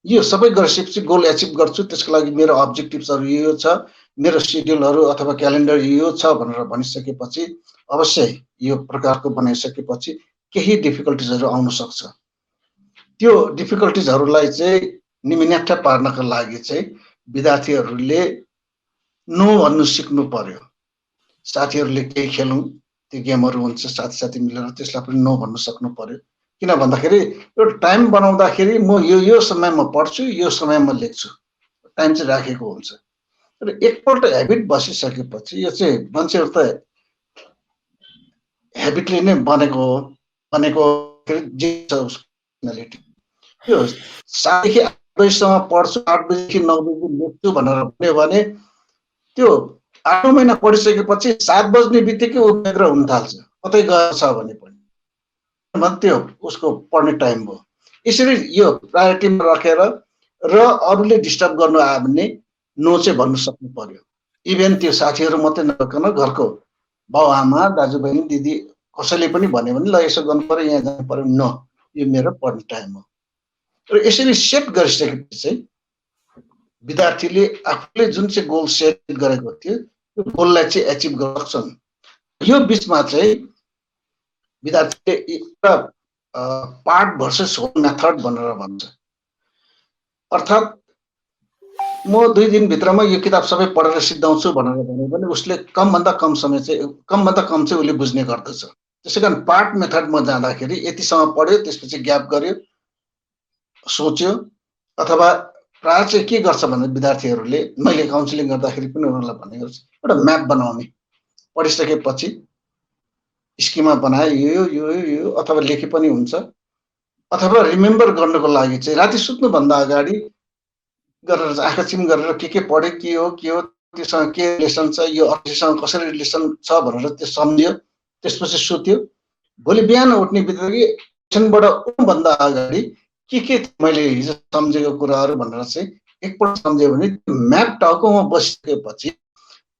S3: यो सबै गरिसकेपछि गोल एचिभ गर्छु त्यसको लागि मेरो अब्जेक्टिभ्सहरू यो छ मेरो शेड्युलहरू अथवा क्यालेन्डर यो छ भनेर भनिसकेपछि अवश्य यो प्रकारको बनाइसकेपछि केही डिफिकल्टिजहरू आउन सक्छ। त्यो डिफिकल्टिजहरूलाई चाहिँ निमिन्याठ पार्नका लागि चाहिँ विद्यार्थीहरूले नो भन्नु सिक्नु पर्यो। साथीहरूले केही खेलौँ, त्यो गेमहरू हुन्छ, साथी मिलेर त्यसलाई पनि नो भन्नु सक्नु पर्यो। किन भन्दाखेरि यो टाइम बनाउँदाखेरि म यो समयमा पढ्छु, यो समयमा लेख्छु, टाइम चाहिँ राखेको हुन्छ। तर एकपल्ट ह्याबिट बसिसकेपछि यो चाहिँ मान्छेहरू त ह्याबिटले नै बनेको पर्सनालिटी। यो 7 देखि 8 बजीसम्म पढ्छु, 8 बजीदेखि 9 बजी लेख्छु भनेर भन्यो भने त्यो 8 महिना पढिसकेपछि 7 बज्ने बित्तिकै ऊ बेग्र हुन थाल्छ, कतै गएछ भने पनि त्यो उसको पढ्ने टाइम हो। यसरी यो प्रायोरिटीमा राखेर र अरूले डिस्टर्ब गर्नु आयो भने नो चाहिँ भन्नु सक्नु पर्यो। इभेन त्यो साथीहरू मात्रै नभइकन घरको बाउ आमा दाजुबहिनी दिदी कसैले पनि भन्यो भने ल यसो गर्नु पर्यो, यहाँ जानु पर्यो, नो यो मेरो पढ्ने टाइम हो। र यसरी सेट गरिसकेपछि चाहिँ विद्यार्थीले आफूले जुन चाहिँ गोल सेट गरेको थियो त्यो गोललाई चाहिँ एचिभ गर्न सक्छन्। यो बिचमा चाहिँ विद्यार्थीले एउटा पार्ट भर्सेस होल मेथड भनेर भन्छ। अर्थात् म 2 दिनभित्रमा यो किताब सबै पढेर सिद्धाउँछु भनेर भन्यो भने उसले कमभन्दा कम चाहिँ उसले बुझ्ने गर्दछ। त्यसै कारण पार्ट मेथडमा जाँदाखेरि यतिसम्म पढ्यो, त्यसपछि ग्याप गर्यो, सोच्यो, अथवा प्राय चाहिँ के गर्छ भने विद्यार्थीहरूले, मैले काउन्सिलिङ गर्दाखेरि पनि उनीहरूलाई भन्ने गर्छु, एउटा म्याप बनाउने, पढिसकेपछि स्किमा बनाए यो अथवा लेखे पनि हुन्छ, अथवा रिमेम्बर गर्नको लागि चाहिँ राति सुत्नुभन्दा अगाडि गरेर आँखा चिम गरेर के पढ्यो, के हो त्योसँग के रिलेसन छ, यो अरूसँग कसरी रिलेसन छ भनेर त्यो सम्झ्यो, त्यसपछि सुत्यो। भोलि बिहान उठ्ने बित्तिकै एकछिनबाट उठ्नुभन्दा अगाडि के मैले हिजो सम्झेको कुराहरू भनेर चाहिँ एकपल्ट सम्झ्यो भने म्याप टाउकोमा बसिसकेपछि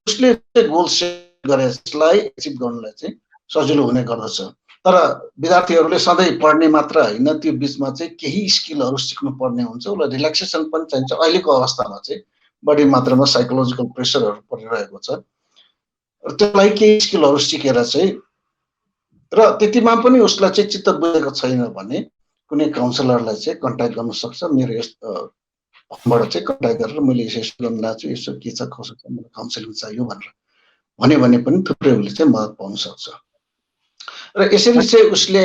S3: उसले गोल सेट गरे त्यसलाई एचिभ गर्नलाई चाहिँ सजिलो हुने गर्दछ। तर विद्यार्थीहरूले सधैँ पढ्ने मात्र होइन, त्यो बिचमा चाहिँ केही स्किलहरू सिक्नु पर्ने हुन्छ, उसलाई रिल्याक्सेसन पनि चाहिन्छ। अहिलेको अवस्थामा चाहिँ बढी मात्रामा साइकोलोजिकल प्रेसरहरू परिरहेको छ, त्यसलाई केही स्किलहरू सिकेर चाहिँ र त्यतिमा पनि उसलाई चाहिँ चित्त बुझेको छैन भने कुनै काउन्सिलरलाई चाहिँ कन्ट्याक्ट गर्न सक्छ। मेरो यस्तोबाट चाहिँ कन्ट्याक्ट गरेर मैले यसो गर्न लाग्छु, यसो के छ कसो छ, मलाई काउन्सिलिङ चाहियो भनेर भन्यो भने पनि थुप्रै उसले चाहिँ मद्दत पाउन सक्छ। र यसरी चाहिँ उसले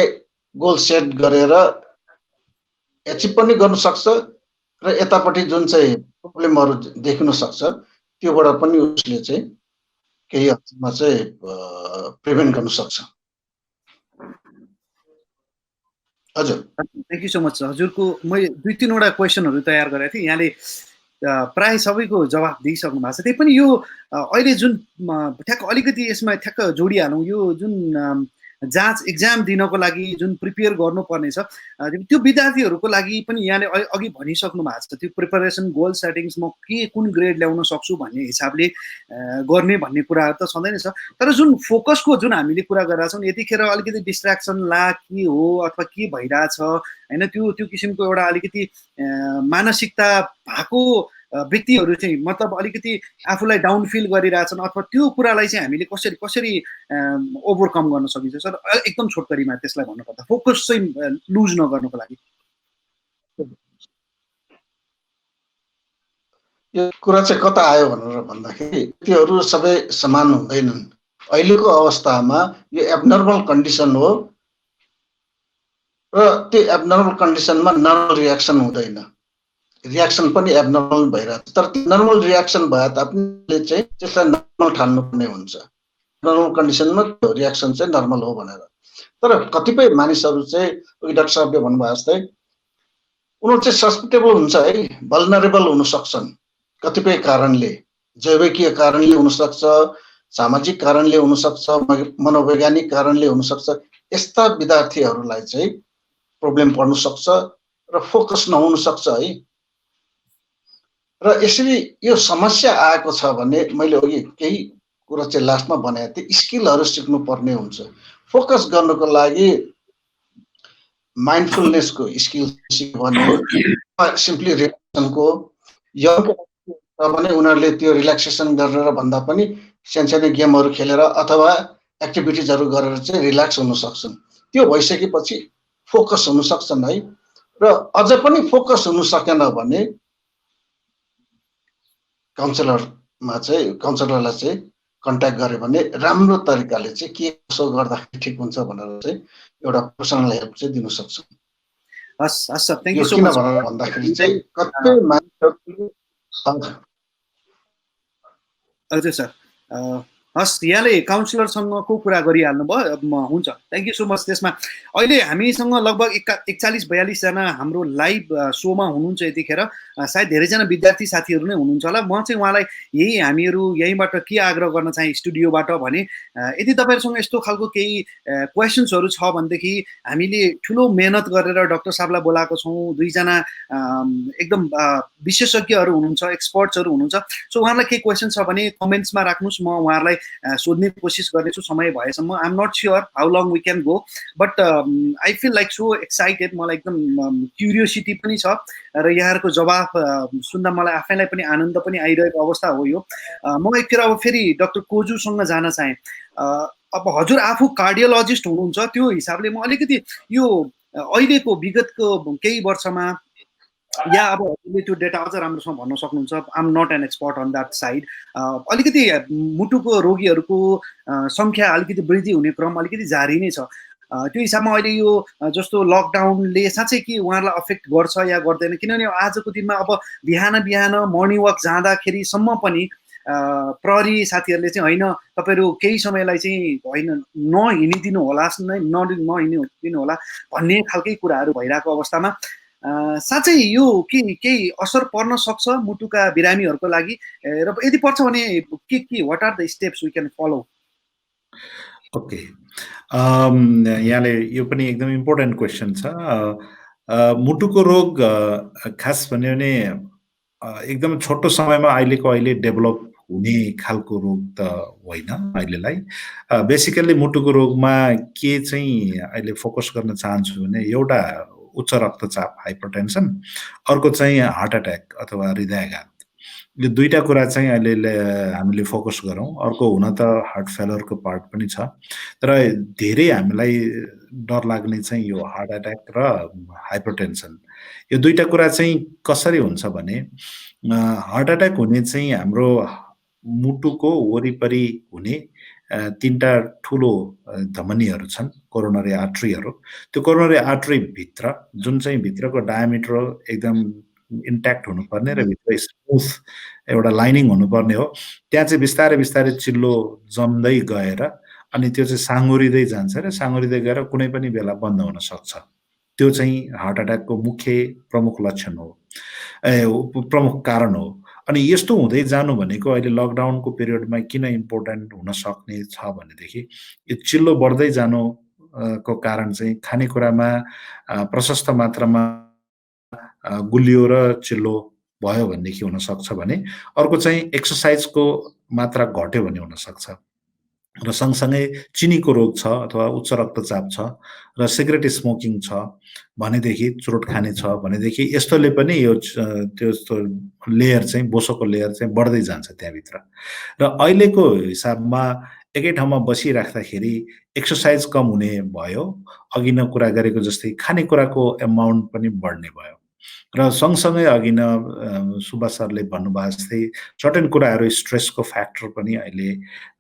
S3: गोल सेट गरेर एचिभ पनि गर्न सक्छ र यतापट्टि जुन चाहिँ प्रब्लमहरू देखिन सक्छ त्योबाट पनि उसले चाहिँ केही हदसम्म चाहिँ प्रिभेन्ट गर्न सक्छ। हजुर,
S1: थ्याङ्क यू सो मच। हजुरको मैले 2-3 वटा क्वेसनहरू तयार गरेको थिएँ, यहाँले प्राय सबैको जवाफ दिइसक्नु भएको छ। त्यही पनि यो अहिले जुन ठ्याक्क अलिकति यसमा ठ्याक्क जोडिहालौँ, यो जुन जाँच एक्जाम दिनको लागि जुन प्रिपेयर गर्नुपर्ने छ त्यो विद्यार्थीहरूको लागि पनि यहाँले अघि भनिसक्नु भएको छ। त्यो प्रिपरेसन गोल सेटिङ्स म कुन ग्रेड ल्याउन सक्छु भन्ने हिसाबले गर्ने भन्ने कुराहरू त सधैँ नै छ। तर जुन फोकसको जुन हामीले कुरा गरेका छौँ, यतिखेर अलिकति डिस्ट्र्याक्सन के हो अथवा के भइरहेछ होइन, त्यो किसिमको एउटा अलिकति मानसिकता भएको व्यक्तिहरू चाहिँ मतलब अलिकति आफूलाई डाउन फिल गरिरहेछन् अथवा त्यो कुरालाई चाहिँ हामीले कसरी ओभरकम गर्न सकिन्छ सर? एकदम छोटकरीमा त्यसलाई भन्नुपर्दा फोकस चाहिँ लुज नगर्नको लागि।
S3: यो कुरा चाहिँ कता आयो भनेर भन्दाखेरि त्योहरू सबै समान हुँदैनन्। अहिलेको अवस्थामा यो एबनर्मल कन्डिसन हो र त्यो एबनर्मल कन्डिसनमा नर्मल रियाक्सन हुँदैन, रियाक्सन पनि एबनर्मल भइरहेको छ। तर त्यो नर्मल रियाक्सन भए तापनि चाहिँ त्यसलाई नर्मल ठान्नुपर्ने हुन्छ। नर्मल कन्डिसनमा त्यो रियाक्सन चाहिँ नर्मल हो भनेर। तर कतिपय मानिसहरू चाहिँ डाक्टर साहबले भन्नुभयो जस्तै उनीहरू चाहिँ सस्पेक्टेबल हुन्छ है, भल्नरेबल हुन सक्छन् कतिपय कारणले, जैविकीय कारणले हुनसक्छ, सामाजिक कारणले हुनसक्छ, मनोवैज्ञानिक कारणले हुनसक्छ। यस्ता विद्यार्थीहरूलाई चाहिँ प्रब्लम पर्न सक्छ र फोकस नहुन सक्छ है। र यसरी यो समस्या आएको छ भने मैले अघि केही कुरा चाहिँ लास्टमा भनेको थिएँ, स्किलहरू सिक्नु पर्ने हुन्छ। फोकस गर्नको लागि माइन्डफुलनेसको स्किल सिक्यो भने, सिम्पली रिल्याक्सनको, भने उनीहरूले त्यो रिल्याक्सेसन गरेर भन्दा पनि सानसानो गेमहरू खेलेर अथवा एक्टिभिटिजहरू गरेर चाहिँ रिल्याक्स हुन सक्छन्। त्यो भइसकेपछि फोकस हुन सक्छन् है। र अझ पनि फोकस हुन सकेन भने काउन्सिलरलाई चाहिँ कन्ट्याक्ट गर्यो भने राम्रो तरिकाले चाहिँ के कसो गर्दाखेरि ठिक हुन्छ भनेर चाहिँ एउटा पर्सनल हेल्प चाहिँ दिन सक्छौँ।
S1: हस् हस् सर, थ्याङ्क यू सो
S3: किन
S1: मच।
S3: भनेर भन्दाखेरि चाहिँ कति मानिसहरूले
S1: हजुर सर, हस्, यहाँले काउन्सिलरसँगको कुरा गरिहाल्नु भयो, हुन्छ, थ्याङ्क यू सो मच। त्यसमा अहिले हामीसँग लगभग 41-42 जना हाम्रो लाइभ सोमा हुनुहुन्छ यतिखेर। सायद धेरैजना विद्यार्थी साथीहरू नै हुनुहुन्छ होला। म चाहिँ उहाँलाई हामीहरू यहीँबाट के आग्रह गर्न चाहे स्टुडियोबाट भने, यदि तपाईँहरूसँग यस्तो खालको केही क्वेसन्सहरू छ भनेदेखि हामीले ठुलो मेहनत गरेर डाक्टर साहबलाई बोलाएको छौँ। 2 जना एकदम विशेषज्ञहरू हुनुहुन्छ, एक्सपर्ट्सहरू हुनुहुन्छ। सो उहाँलाई केही क्वेसन छ भने कमेन्ट्समा राख्नुहोस्, म उहाँहरूलाई सोध्ने कोसिस गर्नेछु समय भएसम्म। I am not sure how long we can go, but I feel like so excited. मलाई एकदम क्युरियोसिटी पनि छ र यहाँहरूको जवाफ सुन्दा मलाई आफैलाई पनि आनन्द पनि आइरहेको अवस्था हो यो। म एकखेर अब फेरि डाक्टर कोजुसँग जान चाहेँ। अब हजुर आफू कार्डियोलोजिस्ट हुनुहुन्छ, त्यो हिसाबले म अलिकति यो अहिलेको विगतको केही वर्षमा या अब हजुरले त्यो डेटा अझ राम्रोसँग भन्न सक्नुहुन्छ। I am not an expert on that side. अलिकति मुटुको रोगीहरूको सङ्ख्या अलिकति वृद्धि हुने क्रम अलिकति जारी नै छ। त्यो हिसाबमा अहिले यो जस्तो लकडाउनले साँच्चै के उहाँहरूलाई अफेक्ट गर्छ या गर्दैन? किनभने आजको दिनमा अब बिहान मर्निङ वाक जाँदाखेरिसम्म पनि प्रहरी साथीहरूले चाहिँ होइन तपाईँहरू केही समयलाई चाहिँ होइन नहिँडिदिनु होला, नहिँडिदिनु होला भन्ने खालकै कुराहरू भइरहेको अवस्थामा साँच्चै यो केही असर पर्न सक्छ मुटुका बिरामीहरूको लागि? र यदि पर्छ भने के what are the steps we can follow?
S2: Okay, यहाँले यो पनि एकदम इम्पोर्टेन्ट क्वेसन छ। मुटुको रोग खास भन्यो भने एकदम छोटो समयमा अहिले डेभलप हुने खालको रोग त होइन अहिलेलाई। बेसिकल्ली मुटुको रोगमा के चाहिँ अहिले फोकस गर्न चाहन्छु भने एउटा उच्च रक्तचाप हाइपरटेन्सन, अर्को चाहिँ हार्ट एट्याक अथवा हृदयाघात। यो दुईटा कुरा चाहिँ अहिले हामीले फोकस गरौँ। अर्को हुन त हार्ट फेलरको पार्ट पनि छ, तर धेरै हामीलाई डर लाग्ने चाहिँ यो हार्ट एट्याक र हाइपरटेन्सन। यो दुईटा कुरा चाहिँ कसरी हुन्छ भने हार्ट एट्याक हुने चाहिँ हाम्रो मुटुको वरिपरि हुने 3टा ठुलो धमनीहरू छन्, कोरोनरी आर्ट्रीहरू। त्यो कोरोनरी आर्ट्री भित्र जुन चाहिँ भित्रको डायामिटर एकदम इन्ट्याक्ट हुनुपर्ने र भित्र स्मुथ एउटा लाइनिङ हुनुपर्ने हो, त्यहाँ चाहिँ बिस्तारै बिस्तारै चिल्लो जम्दै गएर अनि त्यो चाहिँ साँगुरिँदै जान्छ र साँगुरिँदै गएर कुनै पनि बेला बन्द हुन सक्छ। त्यो चाहिँ हार्ट एट्याकको मुख्य प्रमुख लक्षण हो, प्रमुख कारण हो। अनि यस्तो हुँदै जानु भनेको अहिले लकडाउनको पिरियडमा किन इम्पोर्टेन्ट हुन सक्ने छ भनेदेखि यो चिल्लो बढ्दै जानु को कारण चाहिँ खानेकुरामा प्रशस्त मात्रामा गुलियो र चिल्लो भयो भनेदेखि हुन सक्छ भने, अर्को चाहिँ एक्सर्साइजको मात्रा घट्यो भने हुन सक्छ, र सँगसँगै चिनीको रोग छ अथवा उच्च रक्तचाप छ र सिगरेट स्मोकिङ छ भनेदेखि, चुरोट खाने छ भनेदेखि यस्तोले पनि यो त्यो लेयर चाहिँ बोसोको लेयर चाहिँ बढ्दै जान्छ त्यहाँभित्र। र अहिलेको हिसाबमा एकै ठाउँमा बसिराख्दाखेरि एक्सर्साइज कम हुने भयो, अघि नै कुरा गरेको जस्तै खानेकुराको एमाउन्ट पनि बढ्ने भयो, र सँगसँगै अघि न सुभाष सरले भन्नुभयो जस्तै सर्टेन कुराहरू स्ट्रेसको फ्याक्टर पनि अहिले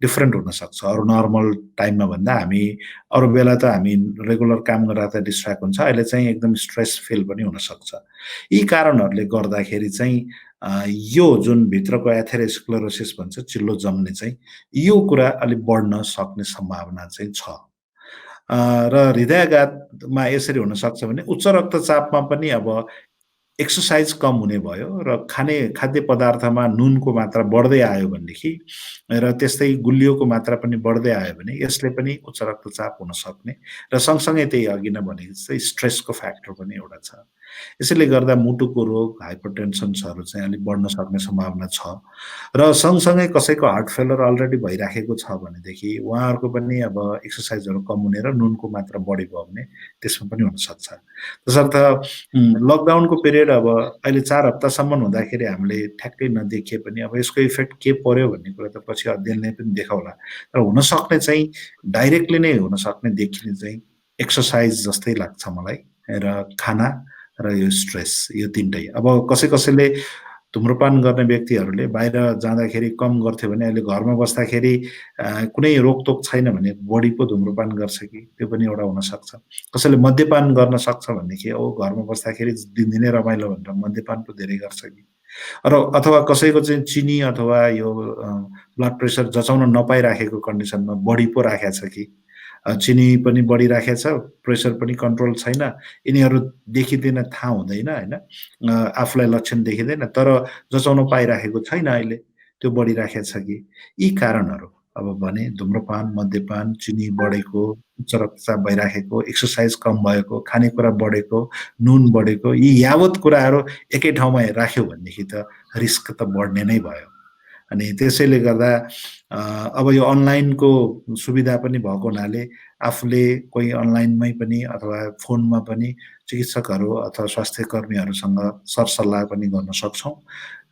S2: डिफ्रेन्ट हुनसक्छ। अरू नर्मल टाइममा भन्दा हामी अरू बेला त हामी रेगुलर काम गर्दा त डिस्ट्र्याक्ट हुन्छ, अहिले चाहिँ एकदम स्ट्रेस फिल पनि हुनसक्छ। यी कारणहरूले गर्दाखेरि चाहिँ यो जुन भित्रको एथेरोस्क्लेरोसिस भन्छ, चिल्लो जम्ने चाहिँ, यो कुरा अलिक बढ्न सक्ने सम्भावना चाहिँ छ। र हृदयाघातमा यसरी हुनसक्छ भने उच्च रक्तचापमा पनि अब एक्सर्साइज कम हुने भयो र खाद्य पदार्थमा नुनको मात्रा बढ्दै आयो भनेदेखि र त्यस्तै गुलियोको मात्रा पनि बढ्दै आयो भने यसले पनि उच्च रक्तचाप हुन सक्ने, र सँगसँगै त्यही अघि नै भनेको जस्तै स्ट्रेसको फ्याक्टर पनि एउटा छ। यसैले गर्दा मुटुको रोग, हाइपरटेन्सनहरू चाहिँ अलिक बढ्न सक्ने सम्भावना छ। र सँगसँगै कसैको हार्ट फेलर अलरेडी भइराखेको छ भनेदेखि उहाँहरूको पनि अब एक्सर्साइजहरू कम हुने र नुनको मात्रा बढी भयो भने त्यसमा पनि हुनसक्छ। तसर्थ लकडाउनको पिरियड अब अहिले 4 हप्तासम्म हुँदाखेरि हामीले ठ्याक्कै नदेखिए पनि अब यसको इफेक्ट के पर्यो भन्ने कुरा त पछि अध्ययनले पनि देखाउला। र हुनसक्ने चाहिँ डाइरेक्टली नै हुनसक्ने देखिने चाहिँ एक्सर्साइज जस्तै लाग्छ मलाई र खाना र यो स्ट्रेस यो तीनटै। अब कसैले धुम्रपान गर्ने व्यक्तिहरूले बाहिर जाँदाखेरि कम गर्थ्यो भने अहिले घरमा बस्दाखेरि कुनै रोकटोक छैन भने बढी पो धुम्रपान गर्छ कि, त्यो पनि एउटा हुनसक्छ। कसैले मद्यपान गर्न सक्छ भनेदेखि घरमा बस्दाखेरि दिनदिनै रमाइलो भनेर मद्यपान पो धेरै गर्छ कि, र अथवा कसैको चाहिँ चिनी अथवा यो ब्लड प्रेसर जचाउन नपाइराखेको कन्डिसनमा बढी पो राखेको छ कि, चिनी पनि बढिराखेको छ, प्रेसर पनि कन्ट्रोल छैन, यिनीहरू देखिँदैन, थाहा हुँदैन होइन, आफूलाई लक्षण देखिँदैन, तर जचाउन पाइराखेको छैन अहिले, त्यो बढिराखेको छ कि। यी कारणहरू अब भने धुम्रपान, मद्यपान, चिनी बढेको, उच्च रक्तचाप भइराखेको, एक्सर्साइज कम भएको, खानेकुरा बढेको, नुन बढेको, यी यावत कुराहरू एकै ठाउँमा राख्यो भनेदेखि त रिस्क त बढ्ने नै भयो। अनि त्यसैले गर्दा अब यो अनलाइनको सुविधा पनि भएको हुनाले आफूले कोही अनलाइनमै पनि अथवा फोनमा पनि चिकित्सकहरू अथवा स्वास्थ्य कर्मीहरूसँग सरसल्लाह पनि गर्न सक्छौँ,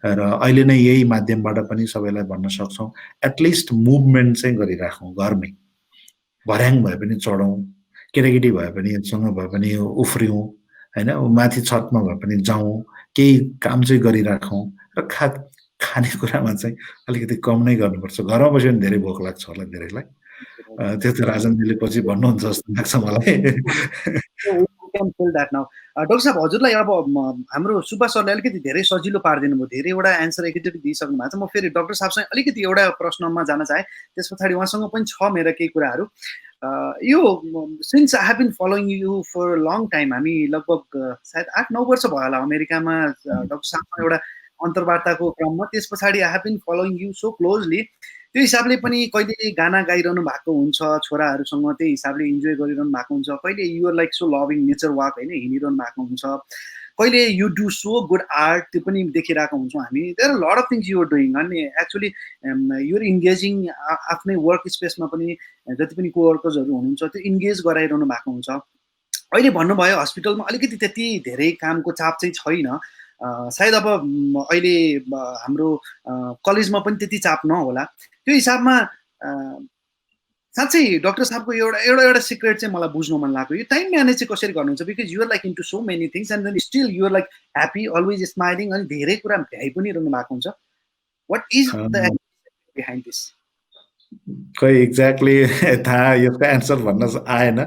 S2: र अहिले नै यही माध्यमबाट पनि सबैलाई भन्न सक्छौँ एटलिस्ट मुभमेन्ट चाहिँ गरिराखौँ, घरमै भर्याङ भए पनि चढौँ, केटाकेटी भए पनि सँग भए पनि उफ्रियौँ होइन, माथि छतमा भए पनि जाउँ, केही काम चाहिँ गरिराखौँ, र खानेकुरामा चाहिँ अलिकति कम नै गर्नुपर्छ। घरमा बस्यो भने धेरै भोक लाग्छ होला धेरैलाई, त्यो त राजनजीले पछि भन्नुहुन्छ जस्तो लाग्छ मलाई।
S1: डाक्टर साहब, हजुरलाई अब हाम्रो सुब्बा सरले अलिकति धेरै सजिलो पारिदिनु भयो, धेरैवटा एन्सर एकैचोटि दिइसक्नु भएको छ। म फेरि डाक्टर साहबसँग अलिकति एउटा प्रश्नमा जान चाहेँ, त्यस पछाडि उहाँसँग पनि छ मेरा केही कुराहरू। यो since I have been following you for long time, हामी लगभग सायद 8-9 वर्ष भयो होला अमेरिकामा डाक्टर साहबसँग एउटा अन्तर्वार्ताको क्रममा। त्यस पछाडि I have been following you so closely. त्यो हिसाबले पनि कहिले गाना गाइरहनु भएको हुन्छ छोराहरूसँग, त्यही हिसाबले इन्जोय गरिरहनु भएको हुन्छ, कहिले you're like so loving nature walk होइन, हिँडिरहनु भएको हुन्छ, कहिले you do so good art, त्यो पनि देखिरहेको हुन्छौँ हामी। There are lot of things you're doing, अनि एक्चुली युआर इन्गेजिङ आफ्नै वर्क स्पेसमा पनि जति पनि कोवर्कर्सहरू हुनुहुन्छ त्यो इन्गेज गराइरहनु भएको हुन्छ। अहिले भन्नुभयो हस्पिटलमा अलिकति त्यति धेरै कामको चाप चाहिँ छैन, सायद अब अहिले हाम्रो कलेजमा पनि त्यति चाप नहोला। त्यो हिसाबमा साँच्चै डाक्टर साहबको एउटा सिक्रेट चाहिँ मलाई बुझ्नु मन लाग्यो, यो टाइम म्यानेज चाहिँ कसरी गर्नुहुन्छ? Because you're like into so many things and then still you're like happy, always smiling, अनि धेरै कुरा भ्याइ पनि रहनु भएको हुन्छ। What is the behind this?
S2: खै एक्ज्याक्टली थाहा, यसको एन्सर भन्न आएन,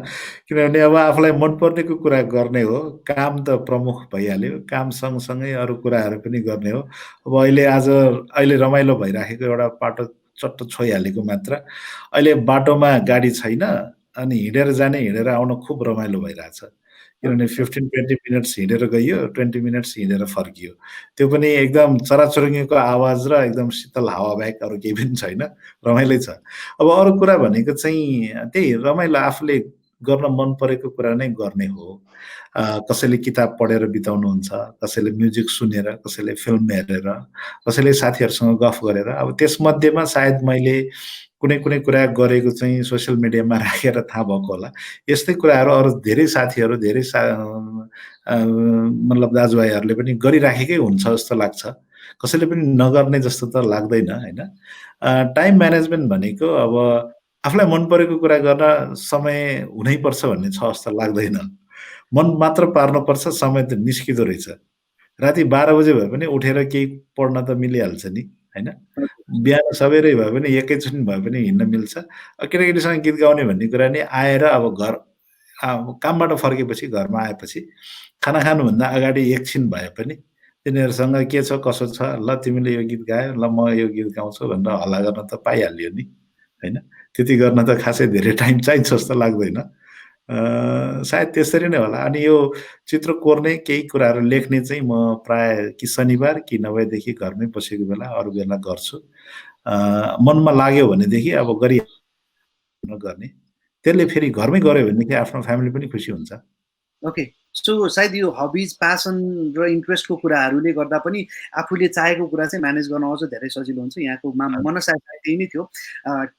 S2: किनभने अब आफूलाई मनपर्नेको कुरा गर्ने हो, काम त प्रमुख भइहाल्यो, काम सँगसँगै अरू कुराहरू पनि गर्ने हो। अब अहिले रमाइलो भइराखेको एउटा बाटो चट्ट छोइहालेको मात्र, अहिले बाटोमा गाडी छैन, अनि हिँडेर जाने हिँडेर आउन खुब रमाइलो भइरहेछ, किनभने 15-20 मिनट्स हिँडेर गइयो, 20 मिनट्स हिँडेर फर्कियो, त्यो पनि एकदम चराचुरुङ्गीको आवाज र एकदम शीतल हावा बाहेक अरू केही पनि छैन, रमाइलै छ। अब अरू कुरा भनेको चाहिँ त्यही रमाइलो, आफूले गर्न मन परेको कुरा नै गर्ने हो। कसैले किताब पढेर बिताउनुहुन्छ, कसैले म्युजिक सुनेर, कसैले फिल्म हेरेर, कसैले साथीहरूसँग गफ गरेर। अब त्यसमध्येमा सायद मैले कुनै कुरा गरेको चाहिँ सोसियल मिडियामा राखेर थाहा भएको होला, यस्तै कुराहरू अरू धेरै साथीहरू, धेरै मतलब दाजुभाइहरूले पनि गरिराखेकै हुन्छ जस्तो लाग्छ, कसैले पनि नगर्ने जस्तो त लाग्दैन होइन। टाइम म्यानेजमेन्ट भनेको अब आफूलाई मन परेको कुरा गर्न समय हुनैपर्छ भन्ने छ जस्तो लाग्दैन, मन मात्र पार्नुपर्छ, समय त निस्किँदो रहेछ। राति 12 बजे भए पनि उठेर केही पढ्न त मिलिहाल्छ नि होइन, बिहान सबेरै भए पनि एकैचोटि भए पनि हिँड्न मिल्छ। केटाकेटीसँग गीत गाउने भन्ने कुरा नि आएर अब घर कामबाट फर्केपछि, घरमा आएपछि खाना खानुभन्दा अगाडि एकछिन भए पनि तिनीहरूसँग के छ कसो छ, ल तिमीले यो गीत गायो, ल म यो गीत गाउँछु भनेर हल्ला गर्न त पाइहाल्यो नि होइन। त्यति गर्न त खासै धेरै टाइम चाहिन्छ जस्तो लाग्दैन, सायद त्यसरी नै होला। अनि यो चित्र कोर्ने केही कुराहरू लेख्ने चाहिँ म प्राय कि शनिबार कि नभएदेखि घरमै बसेको बेला अरू बेला गर्छु। मनमा लाग्यो भनेदेखि अब गर्ने, त्यसले फेरि घरमै गऱ्यो भनेदेखि आफ्नो फ्यामिली पनि खुसी हुन्छ।
S1: ओके, सो सायद यो हबिज, प्यासन र इन्ट्रेस्टको कुराहरूले गर्दा पनि आफूले चाहेको कुरा चाहिँ म्यानेज गर्न अझ धेरै सजिलो हुन्छ। यहाँको मनसाय त्यही नै थियो।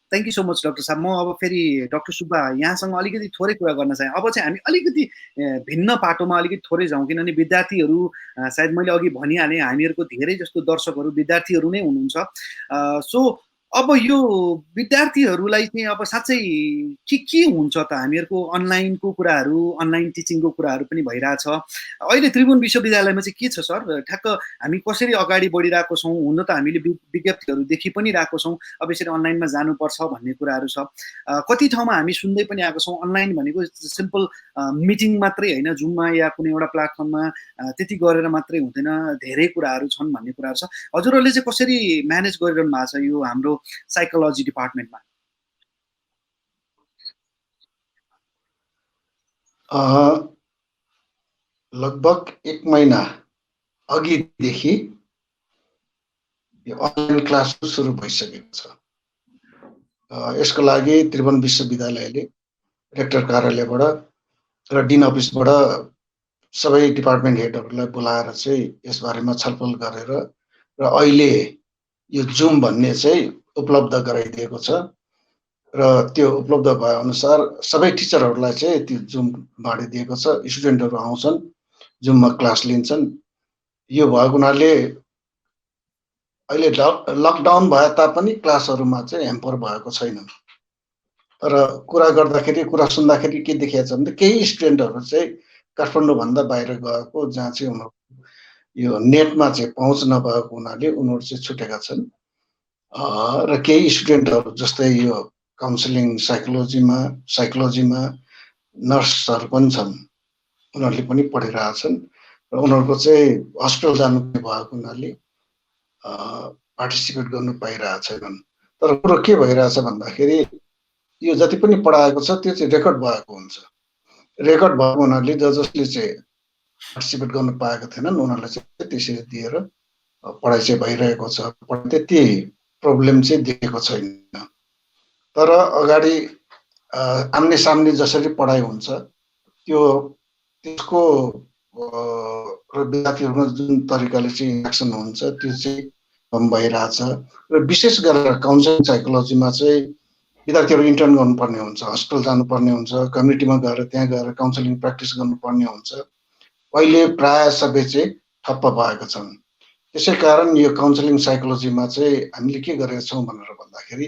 S1: Thank you so much doctor साहब। म अब फेरि डाक्टर सुब्बा यहाँसँग अलिकति थोरै कुरा गर्न चाहेँ। अब चाहिँ हामी अलिकति भिन्न पाटोमा अलिकति थोरै जाउँ, किनभने विद्यार्थीहरू सायद मैले अघि भनिहालेँ हामीहरूको धेरै जस्तो दर्शकहरू विद्यार्थीहरू नै हुनुहुन्छ। सो अब यो विद्यार्थीहरूलाई चाहिँ अब साँच्चै के हुन्छ त हामीहरूको अनलाइनको कुराहरू अनलाइन टिचिङको कुराहरू पनि भइरहेछ अहिले त्रिभुवन विश्वविद्यालयमा चाहिँ के छ सर ठ्याक्क हामी कसरी अगाडि बढिरहेको छौँ हुन त हामीले विज्ञप्तिहरू देखि पनि रहेको छौँ अब यसरी अनलाइनमा जानुपर्छ भन्ने कुराहरू छ कति ठाउँमा हामी सुन्दै पनि आएको छौँ अनलाइन भनेको सिम्पल मिटिङ मात्रै होइन जुममा या कुनै एउटा प्लेटफर्ममा त्यति गरेर मात्रै हुँदैन धेरै कुराहरू छन् भन्ने कुराहरू छ हजुरहरूले चाहिँ कसरी म्यानेज गरिरहनु भएको छ यो हाम्रो साइकोलोजी डिपार्टमेन्टमा
S3: लगभग 1 महिना अघिदेखि यो अनलाइन क्लास सुरु भइसकेको छ यसको लागि त्रिभुवन विश्वविद्यालयले रेक्टर कार्यालयबाट र डिन अफिसबाट सबै डिपार्टमेन्ट हेडहरूलाई बोलाएर चाहिँ यसबारेमा छलफल गरेर र अहिले यो जुम भन्ने चाहिँ उपलब्ध गराइदिएको छ र त्यो उपलब्ध भए अनुसार सबै टिचरहरूलाई चाहिँ त्यो जुम बाँडिदिएको छ स्टुडेन्टहरू आउँछन् जुममा क्लास लिन्छन् यो भएको हुनाले अहिले लकडाउन भए तापनि क्लासहरूमा चाहिँ ह्याम्पर भएको छैन र कुरा सुन्दाखेरि के देखिएको छ भने केही स्टुडेन्टहरू चाहिँ काठमाडौँभन्दा बाहिर गएको जहाँ चाहिँ उनीहरू यो नेटमा चाहिँ पहुँच नभएको हुनाले उनीहरू चाहिँ छुटेका छन् र केही स्टुडेन्टहरू जस्तै यो काउन्सिलिङ साइकोलोजीमा नर्सहरू पनि छन् उनीहरूले पनि पढिरहेछन् र उनीहरूको चाहिँ हस्पिटल जानु भएको हुनाले पार्टिसिपेट गर्नु पाइरहेको छैनन् तर कुरो के भइरहेछ भन्दाखेरि यो जति पनि पढाएको छ त्यो चाहिँ रेकर्ड भएको हुन्छ रेकर्ड भएको हुनाले जसले चाहिँ पार्टिसिपेट गर्नु पाएको थिएनन् उनीहरूलाई चाहिँ त्यसरी दिएर पढाइ चाहिँ भइरहेको छ त्यति प्रब्लम चाहिँ देखेको छैन तर अगाडि आम्ने सामने जसरी पढाइ हुन्छ त्यसको विद्यार्थीहरूमा जुन तरिकाले चाहिँ एक्सन हुन्छ त्यो चाहिँ कम भइरहेछ र विशेष गरेर काउन्सिलिङ साइकोलोजीमा चाहिँ विद्यार्थीहरू इन्टर्न गर्नुपर्ने हुन्छ हस्पिटल जानुपर्ने हुन्छ कम्युनिटीमा गएर त्यहाँ गएर काउन्सिलिङ प्र्याक्टिस गर्नुपर्ने हुन्छ अहिले प्राय सबै चाहिँ ठप्प भएको छन् त्यसै कारण यो काउन्सिलिङ साइकोलोजीमा चाहिँ हामीले के गरेका छौँ भनेर भन्दाखेरि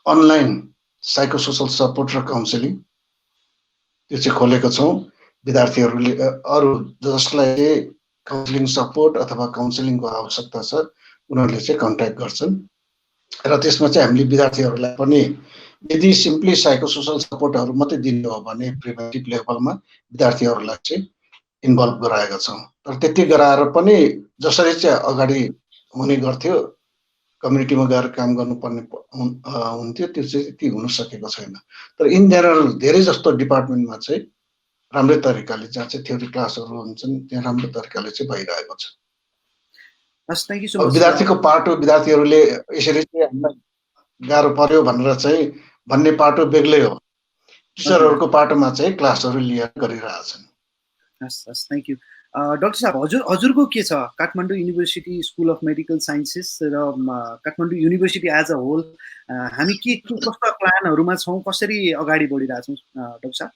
S3: अनलाइन साइकोसोसल सपोर्ट र काउन्सिलिङ त्यो चाहिँ खोलेको छौँ विद्यार्थीहरूले अरू जसलाई काउन्सिलिङ सपोर्ट अथवा काउन्सिलिङको आवश्यकता छ उनीहरूले चाहिँ कन्ट्याक्ट गर्छन् र त्यसमा चाहिँ हामीले विद्यार्थीहरूलाई पनि यदि सिम्पली साइकोसोसल सपोर्टहरू मात्रै दिनु हो भने प्रिभेन्टिभ लेभलमा विद्यार्थीहरूलाई चाहिँ इन्भल्भ गराएका छौँ तर त्यति गराएर पनि जसरी चाहिँ अगाडि हुने गर्थ्यो कम्युनिटीमा गएर काम गर्नुपर्ने हुन्थ्यो त्यो चाहिँ त्यति हुन सकेको छैन तर इन जेनरल धेरै जस्तो डिपार्टमेन्टमा चाहिँ राम्रै तरिकाले जहाँ चाहिँ थ्योरी क्लासहरू हुन्छन् त्यहाँ राम्रो तरिकाले चाहिँ भइरहेको छ विद्यार्थीको पाटो विद्यार्थीहरूले यसरी चाहिँ हामीलाई गाह्रो पर्यो भनेर चाहिँ भन्ने पाटो बेग्लै हो टिचरहरूको पाटोमा चाहिँ क्लासहरू लिएर गरिरहेछन्
S1: हस् थ्याङ्क यू डाक्टर साहब हजुरको के छ Kathmandu university school of medical sciences र Kathmandu university as a whole हामी के कस्ता प्लानहरूमा छौँ कसरी अगाडि बढिरहेछौँ डाक्टर साहब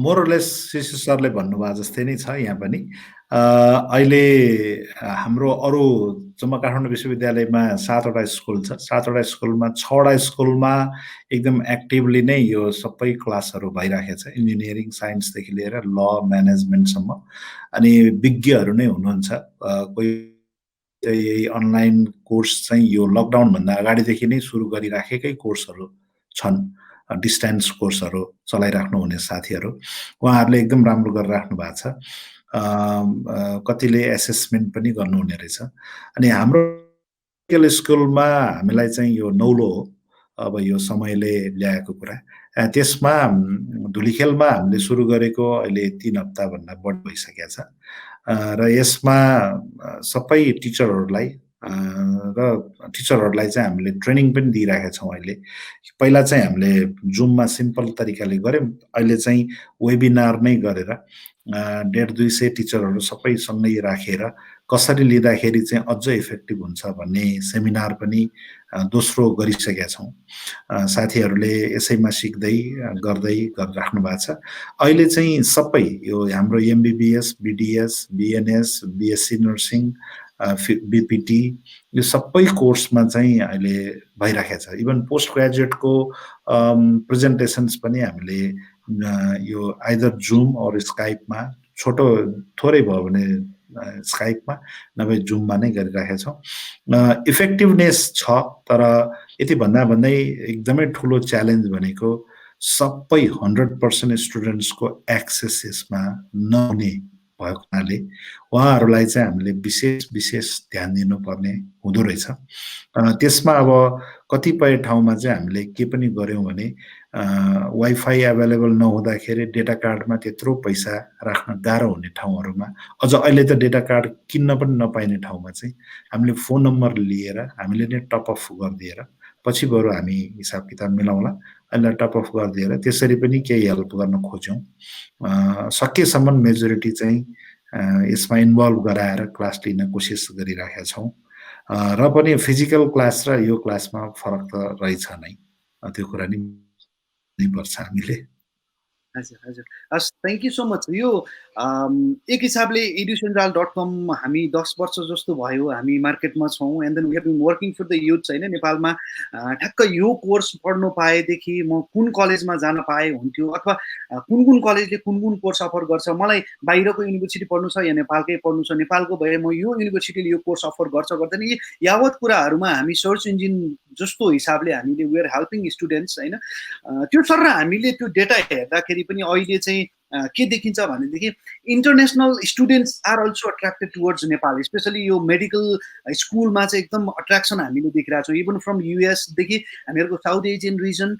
S2: मोरलेस शिशु सरले भन्नुभएको जस्तै नै छ यहाँ पनि अहिले हाम्रो अरू जम्मा काठमाडौँ विश्वविद्यालयमा 7वटा स्कुल छ 7वटा स्कुलमा 6वटा स्कुलमा एकदम एक्टिभली नै यो सबै क्लासहरू भइराखेको छ इन्जिनियरिङ साइन्सदेखि लिएर ल म्यानेजमेन्टसम्म अनि विज्ञहरू नै हुनुहुन्छ कोही यही अनलाइन कोर्स चाहिँ यो लकडाउनभन्दा अगाडिदेखि नै सुरु गरिराखेकै कोर्सहरू छन् डिस्टेन्स कोर्सहरू चलाइराख्नु हुने साथीहरू उहाँहरूले एकदम राम्रो गरिराख्नु भएको छ कतिले एसेसमेन्ट पनि गर्नुहुने रहेछ अनि हाम्रो स्कुलमा हामीलाई चाहिँ यो नौलो हो अब यो समयले ल्याएको कुरा त्यसमा धुलीखेलमा हामीले सुरु गरेको अहिले 3 हप्ताभन्दा बढी भइसकेको छ र यसमा सबै टिचरहरूलाई चाहिँ हामीले ट्रेनिङ पनि दिइरहेका छौँ अहिले पहिला चाहिँ हामीले जुममा सिम्पल तरिकाले गऱ्यौँ अहिले चाहिँ वेबिनार नै गरेर 150-200 टिचरहरू सबै सँगै राखेर कसरी लिँदाखेरि चाहिँ अझ इफेक्टिभ हुन्छ भन्ने सेमिनार पनि दोस्रो गरिसकेका छौँ साथीहरूले यसैमा सिक्दै गर्दै गरिराख्नु भएको छ अहिले चाहिँ सबै यो हाम्रो MBBS BDS BNS BSc nursing BPT यो सबै कोर्समा चाहिँ अहिले भइराखेको छ। इभन पोस्ट ग्रेजुएटको प्रेजेन्टेसन्स पनि हामीले यो आइदर जुम अर स्काइपमा छोटो थोरै भयो भने स्काइपमा नभए जुममा नै गरिराखेका छौँ। इफेक्टिभनेस छ, तर यति भन्दै एकदमै ठुलो च्यालेन्ज भनेको सबै 100% स्टुडेन्ट्सको एक्सेस यसमा नहुने भएको हुनाले उहाँहरूलाई चाहिँ हामीले विशेष ध्यान दिनुपर्ने हुँदो रहेछ। त्यसमा अब कतिपय ठाउँमा चाहिँ हामीले के पनि गऱ्यौँ भने वाइफाई एभाइलेबल नहुँदाखेरि डेटा कार्डमा त्यत्रो पैसा राख्न गाह्रो हुने ठाउँहरूमा, अझ अहिले त डेटा कार्ड किन्न पनि नपाइने ठाउँमा चाहिँ हामीले फोन नम्बर लिएर हामीले नै टपअप गरिदिएर पछि बरु हामी हिसाब किताब मिलाउँला, अहिले टपअप गरिदिएर त्यसरी पनि केही हेल्प गर्न खोज्यौँ। सकेसम्म मेजोरिटी चाहिँ यसमा इन्भल्भ गराएर क्लास लिन कोसिस गरिराखेका छौँ। र पनि फिजिकल क्लास र यो क्लासमा फरक त रहेछ नै, त्यो कुरा नि पर्छ हामीले।
S1: हजुर हजुर, हस्, थ्याङ्क यू सो मच। यो एक हिसाबले educenjal.com हामी 10 वर्ष जस्तो भयो हामी मार्केटमा छौँ, and then we have been working for the youth होइन नेपालमा। ठ्याक्क यो कोर्स पढ्नु पाएदेखि म कुन कलेजमा जान पाए हुन्थ्यो, अथवा कुन कलेजले कुन कोर्स अफर गर्छ, मलाई बाहिरको युनिभर्सिटी पढ्नु छ या नेपालकै पढ्नु छ, नेपालको भए म यो युनिभर्सिटीले यो कोर्स अफर गर्छ गर्दैन, यी यावत कुराहरूमा हामी सर्च इन्जिन जस्तो हिसाबले हामीले वी आर हेल्पिङ स्टुडेन्ट्स होइन। त्यो सर हामीले त्यो डेटा हेर्दाखेरि पनि अहिले चाहिँ के देखिन्छ भनेदेखि international students are also attracted towards Nepal, specially यो मेडिकल स्कुलमा चाहिँ एकदम अट्र्याक्सन हामीले देखिरहेको छौँ। इभन फ्रम युएसदेखि हामीहरूको साउथ एसियन रिजन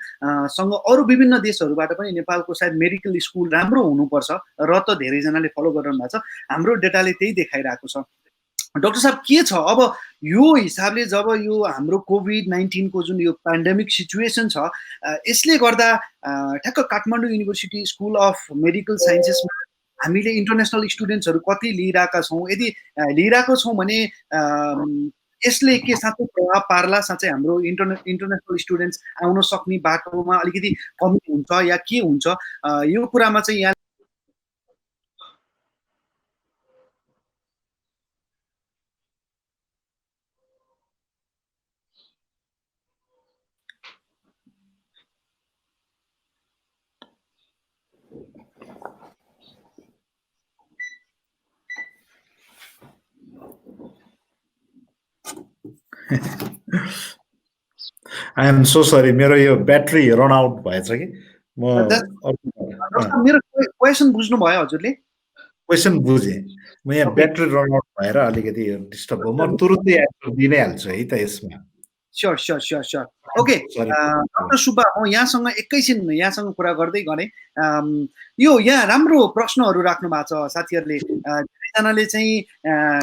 S1: सँग अरू विभिन्न देशहरूबाट पनि नेपालको सायद मेडिकल स्कुल राम्रो हुनुपर्छ र त धेरैजनाले फलो गरिरहनु भएको छ। हाम्रो डेटाले त्यही देखाइरहेको छ। डाक्टर साहब के छ अब यो हिसाबले, जब यो हाम्रो कोभिड-19 को जुन यो पेन्डेमिक सिचुएसन छ, यसले गर्दा ठ्याक्क Kathmandu university school of medical साइन्सेसमा हामीले इन्टरनेसनल स्टुडेन्ट्सहरू कति लिइरहेका छौँ, यदि लिइरहेको छौँ भने यसले के साँच्चै प्रभाव पार्ला, साँच्चै हाम्रो इन्टरनेसनल स्टुडेन्ट्स आउन सक्ने बाटोमा अलिकति कमी हुन्छ या के हुन्छ, यो कुरामा चाहिँ यहाँ
S2: आई एम सो सरी, मेरो यो ब्याट्री रन आउट भएछ कि
S1: मेरो क्वेसन बुझ्नु भयो हजुरले?
S2: क्वेसन बुझेँ, म यहाँ ब्याट्री रन आउट भएर अलिकति डिस्टर्ब भयो। म तुरुन्तै एन्सर दिइ नै हाल्छु है त यसमा।
S1: Sure sure sure sure, okay. Doctor Subba, म यहाँसँग एकैछिन यहाँसँग कुरा गर्दै गरेँ। यो यहाँ राम्रो प्रश्नहरू राख्नु भएको छ साथीहरूले, धेरैजनाले चाहिँ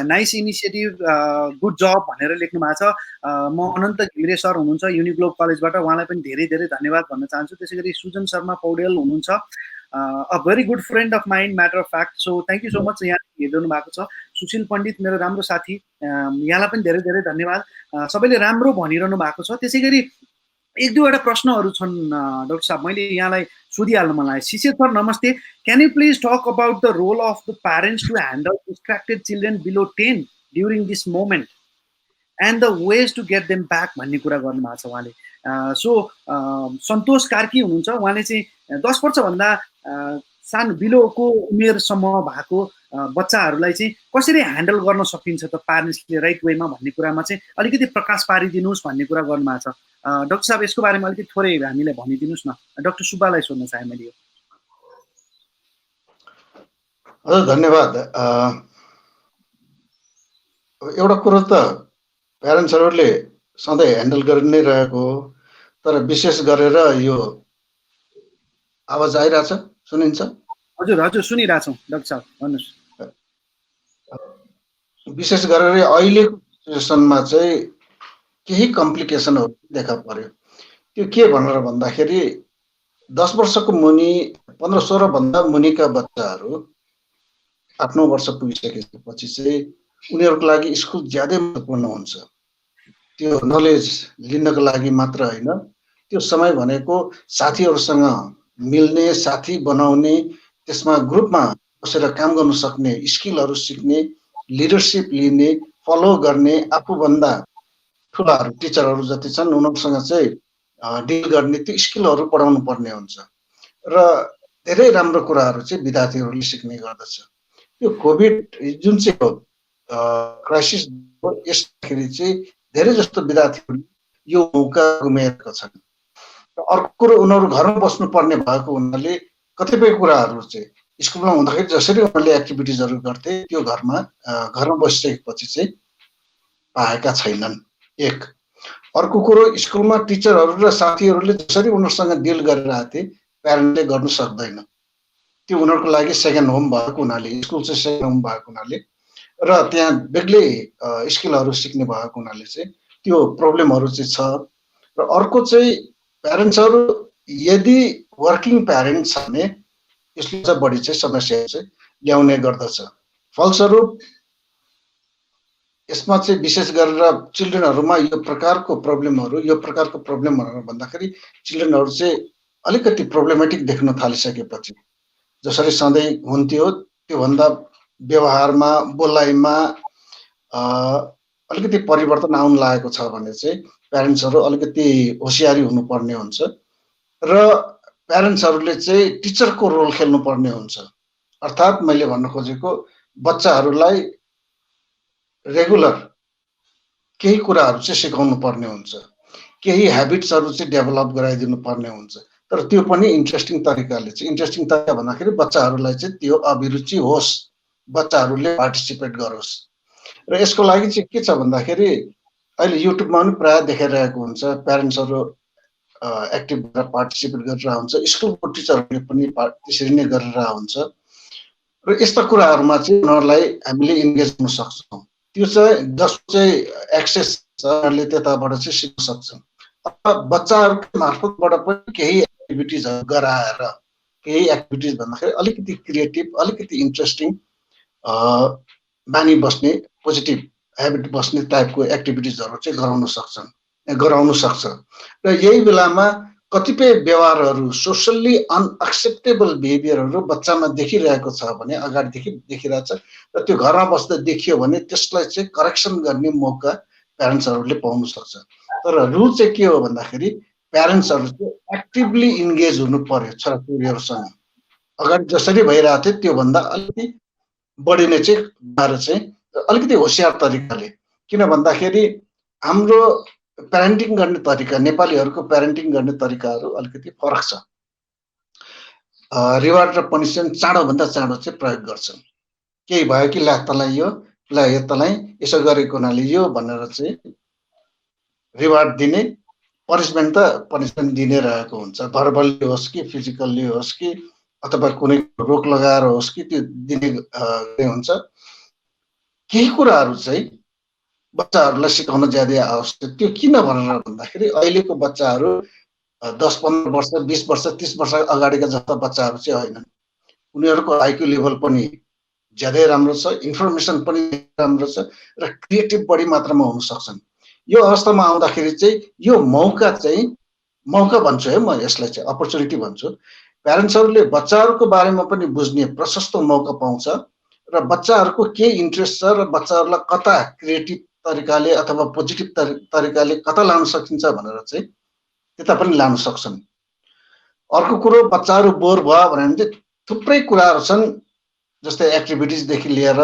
S1: नाइस इनिसिएटिभ, गुड जब भनेर लेख्नु भएको छ। म अनन्त घिमिरे सर हुनुहुन्छ युनिग्लोब कलेजबाट, उहाँलाई पनि धेरै धेरै धन्यवाद भन्न चाहन्छु। त्यसै गरी सुजन शर्मा पौडेल हुनुहुन्छ, a very good friend of mind, matter of fact, so thank you so much यहाँ हेरिरहनु भएको छ। सुशील पण्डित मेरो राम्रो साथी, यहाँलाई पनि धेरै धेरै धन्यवाद। सबैले राम्रो भनिरहनु भएको छ। त्यसै गरी एक दुईवटा प्रश्नहरू छन् डाक्टर साहब, मैले यहाँलाई सोधिहाल्नु मन लाग्यो। शिशिर सर नमस्ते, can you please talk about the role of the parents to handle distracted children below 10 during this moment and the ways to get them back भन्ने कुरा गर्नुभएको छ उहाँले। सो सन्तोष कार्की हुनुहुन्छ, उहाँले चाहिँ 10 वर्षभन्दा सानो बिलोको उमेरसम्म भएको बच्चाहरूलाई चाहिँ कसरी ह्यान्डल गर्न सकिन्छ त प्यारेन्ट्सले राइट वेमा भन्ने कुरामा चाहिँ अलिकति प्रकाश पारिदिनुहोस् भन्ने कुरा गर्नुभएको छ। डाक्टर साहब यसको बारेमा अलिकति थोरै हामीलाई भनिदिनुहोस् न। डाक्टर सुब्बालाई सोध्न चाहे मैले।
S3: हजुर धन्यवाद। एउटा कुरो त प्यारेन्ट्सहरूले सधैँ ह्यान्डल गरि नै रहेको हो, तर विशेष गरेर यो आवाज आइरहेछ, सुनिन्छ?
S1: हजुर हजुर सुनिरहेछौँ डाक्टर साहब, भन्नुहोस्।
S3: विशेष गरेर अहिलेको सिचुएसनमा चाहिँ केही कम्प्लिकेसनहरू देखा पर्यो। त्यो के भनेर भन्दाखेरि 10 वर्षको मुनि 15-16 भन्दा मुनिका बच्चाहरू 8-9 वर्ष पुगिसकेपछि चाहिँ उनीहरूको लागि स्कुल ज्यादै महत्त्वपूर्ण हुन्छ। त्यो नलेज लिनको लागि मात्र होइन, त्यो समय भनेको साथीहरूसँग मिल्ने, साथी बनाउने, त्यसमा ग्रुपमा बसेर काम गर्न सक्ने, स्किलहरू सिक्ने, लिडरसिप लिने, फलो गर्ने आफूभन्दा ठुलाहरू टिचरहरू जति छन् उनीहरूसँग चाहिँ डिल गर्ने त्यो स्किलहरू पढाउनु पर्ने हुन्छ र धेरै राम्रो कुराहरू चाहिँ विद्यार्थीहरूले सिक्ने गर्दछ। यो कोभिड जुन चाहिँ हो क्राइसिस यसदाखेरि चाहिँ धेरै जस्तो विद्यार्थीहरू यो मौका गुमाएका छन् र अर्को कुरो उनीहरू घरमा बस्नुपर्ने भएको हुनाले कतिपय कुराहरू चाहिँ स्कुलमा हुँदाखेरि जसरी उनीहरूले एक्टिभिटिजहरू गर्थे त्यो घरमा बसिसकेपछि चाहिँ पाएका छैनन्। एक अर्को कुरो स्कुलमा टिचरहरू र साथीहरूले जसरी उनीहरूसँग डिल गरिरहेको थिए प्यारेन्टले गर्नु सक्दैन। त्यो उनीहरूको लागि सेकेन्ड होम भएको हुनाले स्कुल चाहिँ सेकेन्ड होम भएको हुनाले र त्यहाँ बेग्लै स्किलहरू सिक्ने भएको हुनाले चाहिँ त्यो प्रब्लमहरू चाहिँ छ। र अर्को चाहिँ प्यारेन्ट्सहरू यदि वर्किङ प्यारेन्ट छ भने यसले चाहिँ बढी चाहिँ समस्या चाहिँ ल्याउने गर्दछ। फलस्वरूप यसमा चाहिँ विशेष गरेर चिल्ड्रेनहरूमा यो प्रकारको प्रब्लमहरू भन्दाखेरि चिल्ड्रेनहरू चाहिँ अलिकति प्रब्लमेटिक देख्न थालिसकेपछि जसरी सधैँ हुन्थ्यो त्योभन्दा व्यवहारमा बोलाइमा अलिकति परिवर्तन आउन लागेको छ भने चाहिँ प्यारेन्ट्सहरू अलिकति होसियारी हुनुपर्ने हुन्छ र प्यारेन्ट्सहरूले चाहिँ टिचरको रोल खेल्नुपर्ने हुन्छ। अर्थात् मैले भन्न खोजेको बच्चाहरूलाई रेगुलर केही कुराहरू चाहिँ सिकाउनु पर्ने हुन्छ, केही ह्याबिट्सहरू चाहिँ डेभलप गराइदिनु पर्ने हुन्छ। तर त्यो पनि इन्ट्रेस्टिङ तरिकाले चाहिँ, इन्ट्रेस्टिङ तरिका भन्दाखेरि बच्चाहरूलाई चाहिँ त्यो अभिरुचि होस्, बच्चाहरूले पार्टिसिपेट गरोस्। र यसको लागि चाहिँ के छ भन्दाखेरि अहिले युट्युबमा पनि प्राय देखाइरहेको हुन्छ, प्यारेन्ट्सहरू एक्टिभ भएर पार्टिसिपेट गरिरहेको हुन्छ, स्कुलको टिचरहरूले पनि त्यसरी नै गरिरहेको हुन्छ। र यस्ता कुराहरूमा चाहिँ उनीहरूलाई हामीले इन्गेज गर्न सक्छौँ। त्यो चाहिँ जसको चाहिँ एक्सेस छ उनीहरूले त्यताबाट चाहिँ सिक्न सक्छन्। बच्चाहरूको मार्फतबाट पनि केही एक्टिभिटिजहरू गराएर, केही एक्टिभिटिज भन्दाखेरि अलिकति क्रिएटिभ, अलिकति इन्ट्रेस्टिङ, बानी बस्ने, पोजिटिभ ह्याबिट बस्ने टाइपको एक्टिभिटिजहरू चाहिँ गराउनु सक्छ। र यही बेलामा कतिपय व्यवहारहरू सोसल्ली अनएक्सेप्टेबल बिहेभियरहरू बच्चामा देखिरहेको छ भने, अगाडिदेखि देखिरहेछ र त्यो घरमा बस्दा देखियो भने त्यसलाई चाहिँ करेक्सन गर्ने मौका प्यारेन्ट्सहरूले पाउनु सक्छ। तर रुल चाहिँ के हो भन्दाखेरि प्यारेन्ट्सहरू चाहिँ एक्टिभली इन्गेज हुनु पर्यो छोराछोरीहरूसँग। अगाडि जसरी भइरहेको थियो त्योभन्दा अलिकति बढी नै चाहिँ अलिकति होसियार तरिकाले। किन भन्दाखेरि हाम्रो प्यारेन्टिङ गर्ने तरिका, नेपालीहरूको प्यारेन्टिङ गर्ने तरिकाहरू अलिकति फरक छ। रिवार्ड र पनिसमेन्ट चाँडोभन्दा चाँडो चाहिँ प्रयोग गर्छन्। केही भयो कि ला तँलाई यो, ला यो तँलाई यसो गरेको हुनाले यो भनेर चाहिँ रिवार्ड दिने, पनिसमेन्ट दिने रहेको हुन्छ। भर्बल्ली होस् कि फिजिकल्ली होस् कि अथवा कुनै रोक लगाएर होस् कि त्यो दिने हुन्छ। केही कुराहरू चाहिँ बच्चाहरूलाई सिकाउन ज्यादै आवश्यक। त्यो किन भनेर भन्दाखेरि अहिलेको बच्चाहरू 10-15 वर्ष, 20 वर्ष, 30 वर्ष अगाडिका जस्ता बच्चाहरू चाहिँ होइनन्। उनीहरूको आइक्यू लेभल पनि ज्यादै राम्रो छ, इन्फर्मेसन पनि राम्रो छ र क्रिएटिभ बढी मात्रामा हुन सक्छन्। यो अवस्थामा आउँदाखेरि चाहिँ यो मौका भन्छु है म यसलाई चाहिँ अपर्च्युनिटी भन्छु। प्यारेन्ट्सहरूले बच्चाहरूको बारेमा पनि बुझ्ने प्रशस्त मौका पाउँछ र बच्चाहरूको के इन्ट्रेस्ट छ र बच्चाहरूलाई कता क्रिएटिभ तरिकाले अथवा पोजिटिभ तरिकाले कता लान सकिन्छ भनेर चाहिँ त्यता पनि लान सक्छन्। अर्को कुरो, बच्चाहरू बोर भयो भने चाहिँ थुप्रै कुराहरू छन्, जस्तै एक्टिभिटिजदेखि लिएर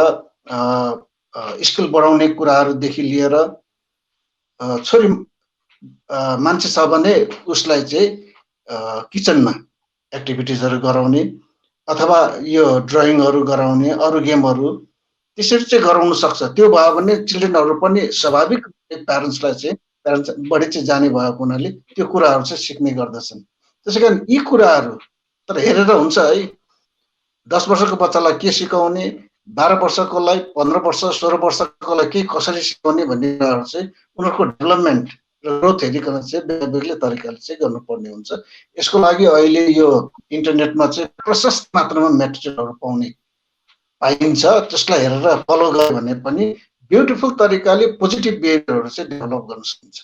S3: स्किल बढाउने कुराहरूदेखि लिएर छोरी मान्छे छ भने उसलाई चाहिँ किचनमा एक्टिभिटिजहरू गराउने अथवा यो ड्रइङहरू गराउने, अरू गेमहरू त्यसरी चाहिँ गराउन सक्छ। त्यो भयो भने चिल्ड्रेनहरू पनि स्वाभाविक प्यारेन्ट्स बढी चाहिँ जाने भएको हुनाले त्यो कुराहरू चाहिँ सिक्ने गर्दछन्। त्यसै कारण यी कुराहरू तर हेरेर हुन्छ है। 10 वर्षको बच्चालाई के सिकाउने, 12 वर्षकोलाई, 15 वर्ष, 16 वर्षकोलाई के कसरी सिकाउने भन्ने कुराहरू चाहिँ उनीहरूको डेभलपमेन्ट र ग्रोथ हेरिकन चाहिँ बेग्लै तरिकाले चाहिँ गर्नुपर्ने हुन्छ। यसको लागि अहिले यो इन्टरनेटमा चाहिँ प्रशस्त मात्रामा मेटेरियलहरू पाइन्छ। त्यसलाई हेरेर फलो गर्यो भने पनि ब्युटिफुल तरिकाले पोजिटिभ बिहेभियरहरू चाहिँ डेभलप गर्न सकिन्छ।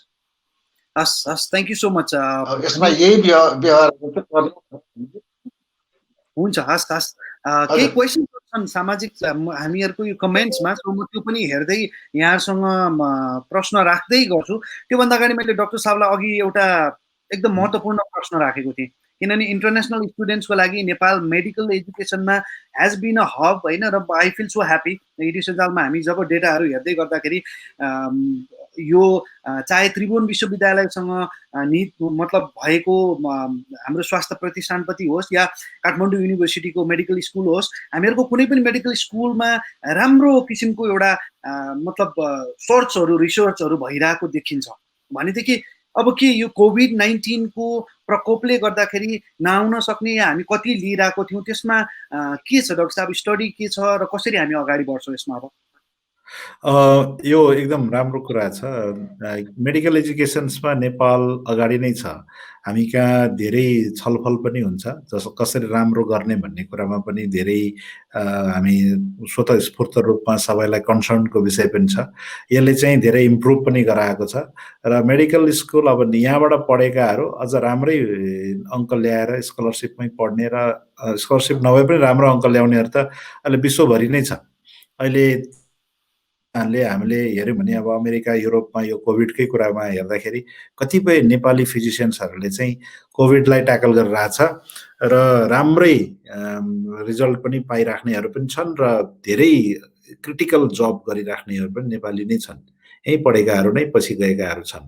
S1: हस्, थ्याङ्क यू सो मच।
S3: यसमा यही व्यवहार
S1: हुन्छ। हस्, केही क्वेसनहरू छन् सामाजिक हामीहरूको यो कमेन्ट्समा, सो म त्यो पनि हेर्दै यहाँहरूसँग प्रश्न राख्दै गर्छु। त्योभन्दा अगाडि मैले डाक्टर साहबलाई अघि एउटा एकदम महत्त्वपूर्ण प्रश्न राखेको थिएँ, किनभने इन्टरनेसनल स्टुडेन्ट्सको लागि नेपाल मेडिकल एजुकेसनमा हेज बिन अ हब होइन, र आई फिल सो ह्याप्पी। इडिसन्जालमा हामी जब डेटाहरू हेर्दै गर्दाखेरि यो चाहे त्रिभुवन विश्वविद्यालयसँग मतलब भएको हाम्रो स्वास्थ्य प्रतिष्ठानपति होस् या काठमाडौँ युनिभर्सिटीको मेडिकल स्कुल होस्, हामीहरूको कुनै पनि मेडिकल स्कुलमा राम्रो किसिमको एउटा मतलब सर्चहरू रिसर्चहरू भइरहेको देखिन्छ। भनेदेखि अब के यो कोभिड-19 को प्रकोपले गर्दाखेरि नआउन सक्ने या हामी कति लिइरहेको थियौँ, त्यसमा के छ डाक्टर साहब, स्टडी के छ र कसरी हामी अगाडि बढ्छौँ यसमा? अब
S2: यो एकदम राम्रो कुरा छ। मेडिकल एजुकेसन्समा नेपाल अगाडि नै छ। हामी कहाँ धेरै छलफल पनि हुन्छ, जस्तो कसरी राम्रो गर्ने भन्ने कुरामा पनि धेरै हामी स्वतःस्फूर्त रूपमा सबैलाई कन्सर्नको विषय पनि छ। यसले चाहिँ धेरै इम्प्रुभ पनि गराएको छ र मेडिकल स्कुल अब यहाँबाट पढेकाहरू अझ राम्रै अङ्क ल्याएर स्कलरसिपमै पढ्ने र स्कलरसिप नभए पनि राम्रो अङ्क ल्याउनेहरू त अहिले विश्वभरि नै छ। अहिले हामीले हेऱ्यौँ भने अब अमेरिका, युरोपमा यो कोभिडकै कुरामा हेर्दाखेरि कतिपय नेपाली फिजिसियन्सहरूले चाहिँ कोभिडलाई ट्याकल गरिरहेछ र राम्रै रिजल्ट पनि पाइराख्नेहरू पनि छन् र धेरै क्रिटिकल जब गरिराख्नेहरू पनि नेपाली नै छन्। यहीँ पढेकाहरू नै पछि गएकाहरू छन्